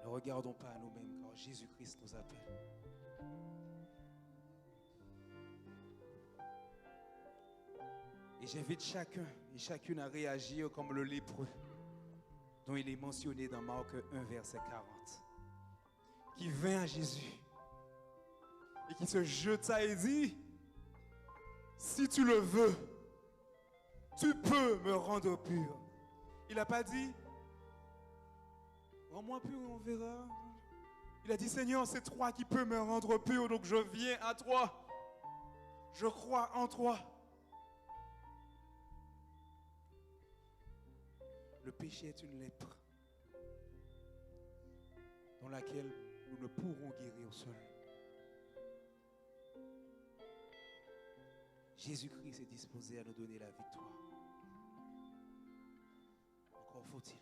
Ne regardons pas à nous-mêmes, car Jésus-Christ nous appelle. Et j'invite chacun et chacune à réagir comme le lépreux, dont il est mentionné dans Marc 1, verset 40, qui vint à Jésus et qui se jeta et dit, si tu le veux, tu peux me rendre pur. Il n'a pas dit, rends-moi pur, on verra. Il a dit, Seigneur, c'est toi qui peux me rendre pur, donc je viens à toi. Je crois en toi. Le péché est une lèpre dans laquelle nous ne pourrons guérir seuls. Jésus-Christ est disposé à nous donner la victoire. Encore faut-il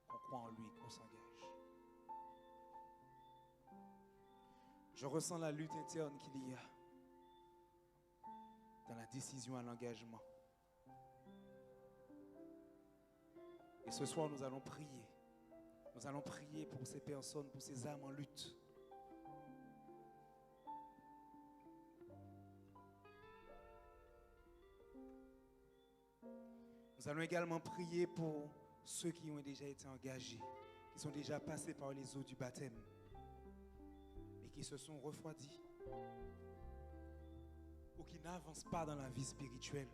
qu'on croit en lui, qu'on s'engage. Je ressens la lutte interne qu'il y a dans la décision à l'engagement. Et ce soir, nous allons prier. Nous allons prier pour ces personnes, pour ces âmes en lutte. Nous allons également prier pour ceux qui ont déjà été engagés, qui sont déjà passés par les eaux du baptême et qui se sont refroidis ou qui n'avancent pas dans la vie spirituelle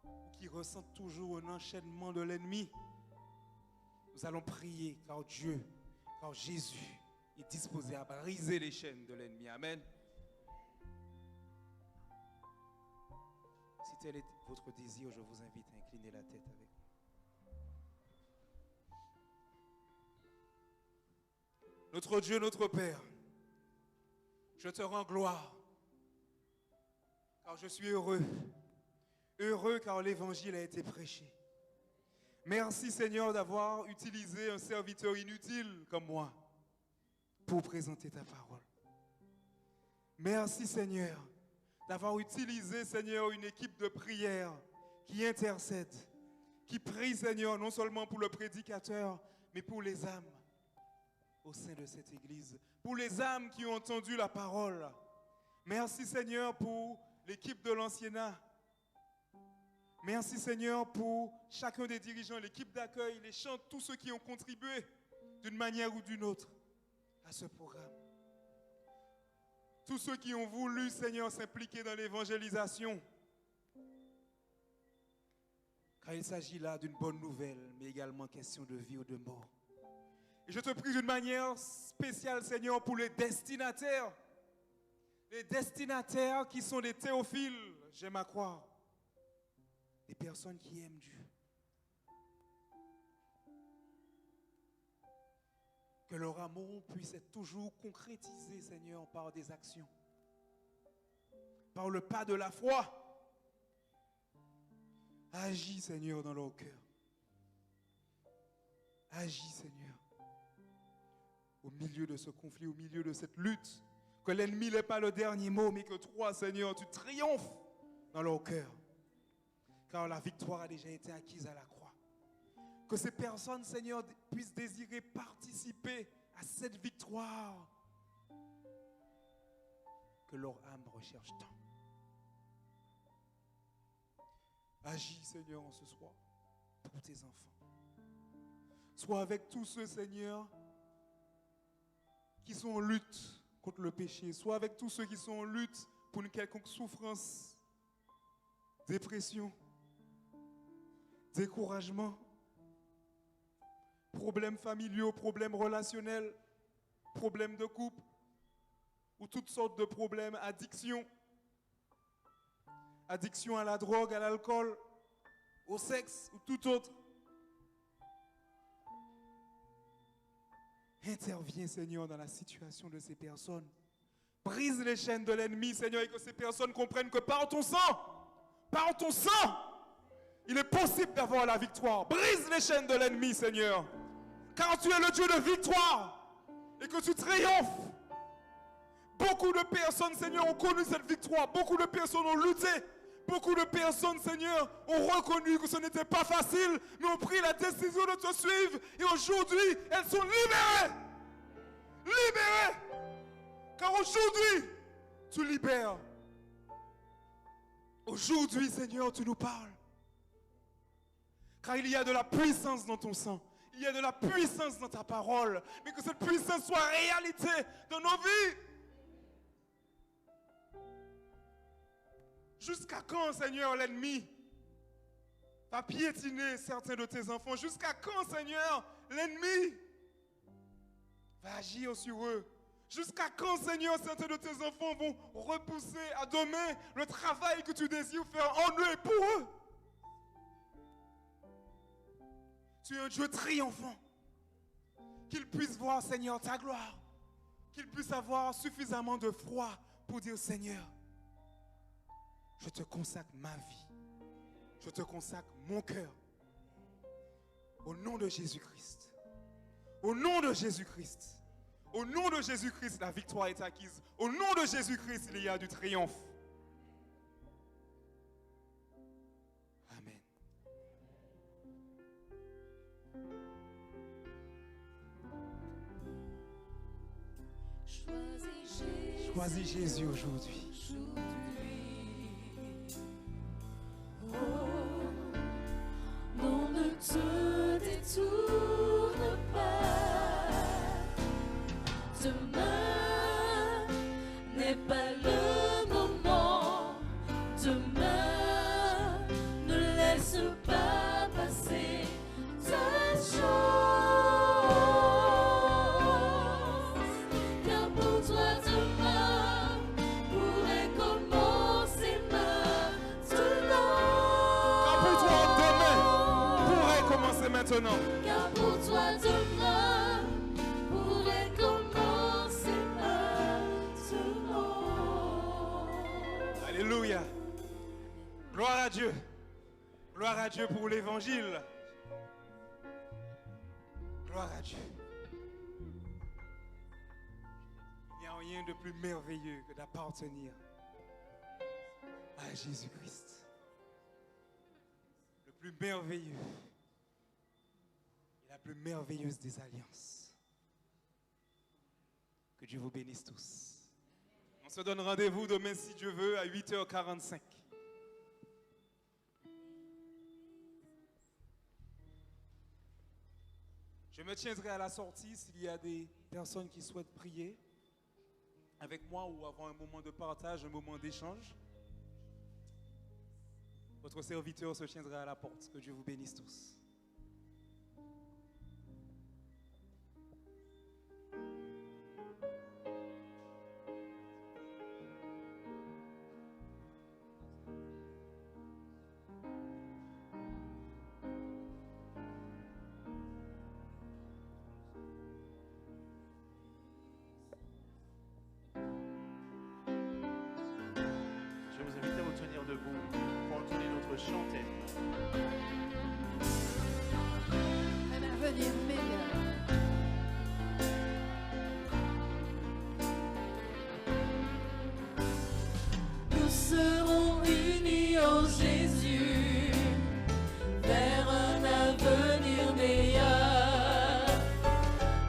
ou qui ressentent toujours un enchaînement de l'ennemi. Nous allons prier car Dieu, car Jésus est disposé à briser les chaînes de l'ennemi. Amen. Si tel est votre désir, je vous invite à incliner la tête avec moi. Notre Dieu, notre Père, je te rends gloire, car je suis heureux Heureux car l'évangile a été prêché. Merci Seigneur d'avoir utilisé un serviteur inutile comme moi pour présenter ta parole. Merci Seigneur d'avoir utilisé Seigneur une équipe de prière qui intercède, qui prie Seigneur non seulement pour le prédicateur mais pour les âmes au sein de cette église, pour les âmes qui ont entendu la parole. Merci Seigneur pour l'équipe de l'anciennat. Merci Seigneur pour chacun des dirigeants, l'équipe d'accueil, les chants, tous ceux qui ont contribué d'une manière ou d'une autre à ce programme. Tous ceux qui ont voulu, Seigneur, s'impliquer dans l'évangélisation. Car il s'agit là d'une bonne nouvelle, mais également question de vie ou de mort. Et je te prie d'une manière spéciale, Seigneur, pour les destinataires. Les destinataires qui sont des théophiles, j'aime à croire. Des personnes qui aiment Dieu. Que leur amour puisse être toujours concrétisé, Seigneur, par des actions. Par le pas de la foi. Agis, Seigneur, dans leur cœur. Agis, Seigneur. Au milieu de ce conflit, au milieu de cette lutte. Que l'ennemi n'ait pas le dernier mot, mais que toi, Seigneur, tu triomphes dans leur cœur. Car la victoire a déjà été acquise à la croix. Que ces personnes, Seigneur, puissent désirer participer à cette victoire que leur âme recherche tant. Agis, Seigneur, en ce soir pour tes enfants. Sois avec tous ceux, Seigneur, qui sont en lutte contre le péché. Sois avec tous ceux qui sont en lutte pour une quelconque souffrance, dépression, découragement, problèmes familiaux, problèmes relationnels, problèmes de couple, ou toutes sortes de problèmes, addiction. Addiction à la drogue, à l'alcool, au sexe ou tout autre. Interviens, Seigneur, dans la situation de ces personnes. Brise les chaînes de l'ennemi, Seigneur, et que ces personnes comprennent que par ton sang, il est possible d'avoir la victoire. Brise les chaînes de l'ennemi, Seigneur. Car tu es le Dieu de victoire et que tu triomphes. Beaucoup de personnes, Seigneur, ont connu cette victoire. Beaucoup de personnes ont lutté. Beaucoup de personnes, Seigneur, ont reconnu que ce n'était pas facile, mais ont pris la décision de te suivre. Et aujourd'hui, elles sont libérées. Libérées. Car aujourd'hui, tu libères. Aujourd'hui, Seigneur, tu nous parles. Car il y a de la puissance dans ton sang. Il y a de la puissance dans ta parole. Mais que cette puissance soit réalité dans nos vies. Jusqu'à quand, Seigneur, l'ennemi va piétiner certains de tes enfants? Jusqu'à quand, Seigneur, l'ennemi va agir sur eux? Jusqu'à quand, Seigneur, certains de tes enfants vont repousser à demain le travail que tu désires faire en eux et pour eux? Tu es un Dieu triomphant. Qu'ils puissent voir, Seigneur, ta gloire. Qu'ils puissent avoir suffisamment de foi pour dire, Seigneur, je te consacre ma vie. Je te consacre mon cœur. Au nom de Jésus-Christ. Au nom de Jésus-Christ. Au nom de Jésus-Christ, la victoire est acquise. Au nom de Jésus-Christ, il y a du triomphe. Amen. Choisis Jésus aujourd'hui. Non, ne te détourne pas. Demain n'est pas le moment. Demain, ne laisse pas passer ta chance. Car pour toi, demain pourrait commencer maintenant. Maintenant. Car pour toi demain pourrait commencer maintenant. Alléluia. Gloire à Dieu. Gloire à Dieu pour l'évangile. Gloire à Dieu. Il n'y a rien de plus merveilleux que d'appartenir à Jésus-Christ. Le plus merveilleux et la plus merveilleuse des alliances. Que Dieu vous bénisse tous. On se donne rendez-vous demain, si Dieu veut, à 8h45. Je me tiendrai à la sortie s'il y a des personnes qui souhaitent prier avec moi ou avoir un moment de partage, un moment d'échange. Votre serviteur se tiendra à la porte. Que Dieu vous bénisse tous. Je vous invite à vous tenir debout pour entonner notre chantette. Un avenir meilleur. Nous serons unis en Jésus vers un avenir meilleur.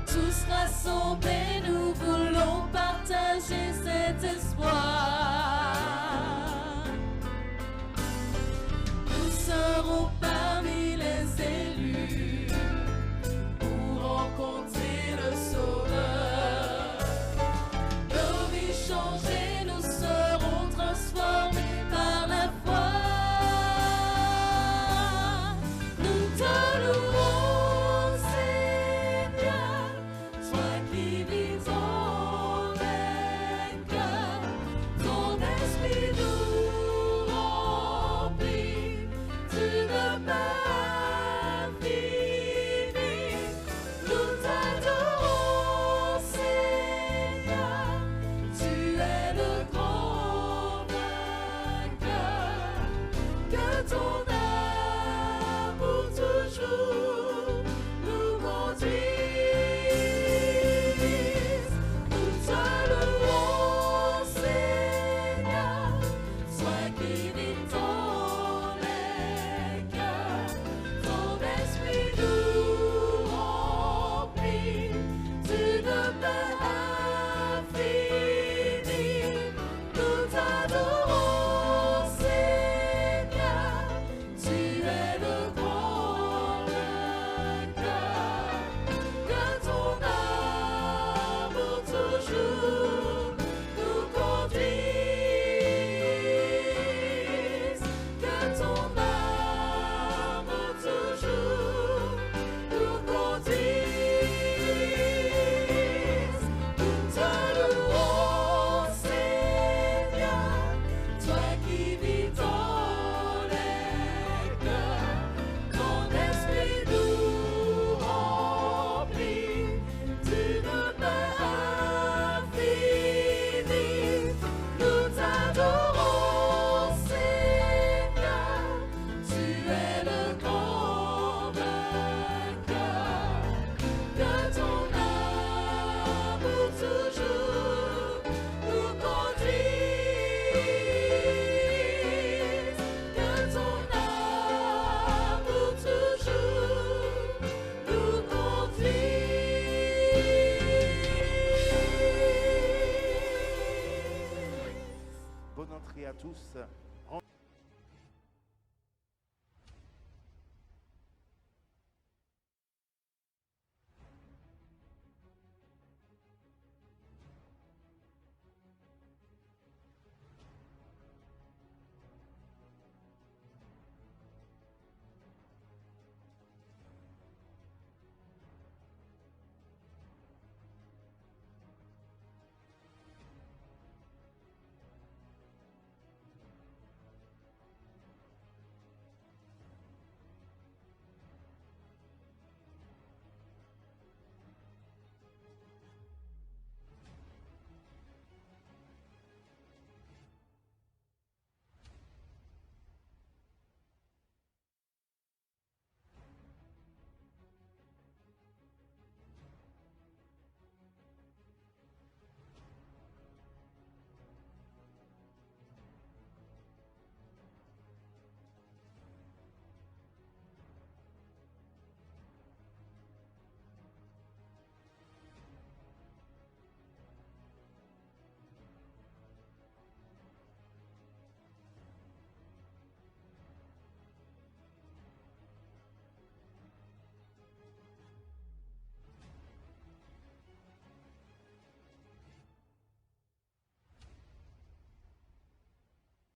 Tous rassemblés, nous voulons partager cet espoir. Nous serons parmi les élus pour rencontrer le Sauveur. Nos vies changées, nous serons transformés par la foi. Nous te louons, Seigneur, toi qui vis dans les cœurs. Ton esprit nous remplit d'une paix infinie. Nous t'adorons, Seigneur, tu es le grand vainqueur. Que ton amour toujours nous conduise. Nous te louons, Seigneur, toi qui vis dans les cœurs. Ton esprit nous remplit d'une paix infinie. Nous t'adorons, Seigneur, tu es le grand vainqueur. Que ton amour toujours nous conduise. Que ton amour toujours nous conduise. Nous te louons, Seigneur, toi qui vis dans les cœurs. Ton esprit nous remplit d'une paix infinie. Nous t'adorons, Seigneur, tu es le grand vainqueur. Que ton amour toujours nous conduise. Que ton amour toujours nous conduise. Bonne entrée à tous.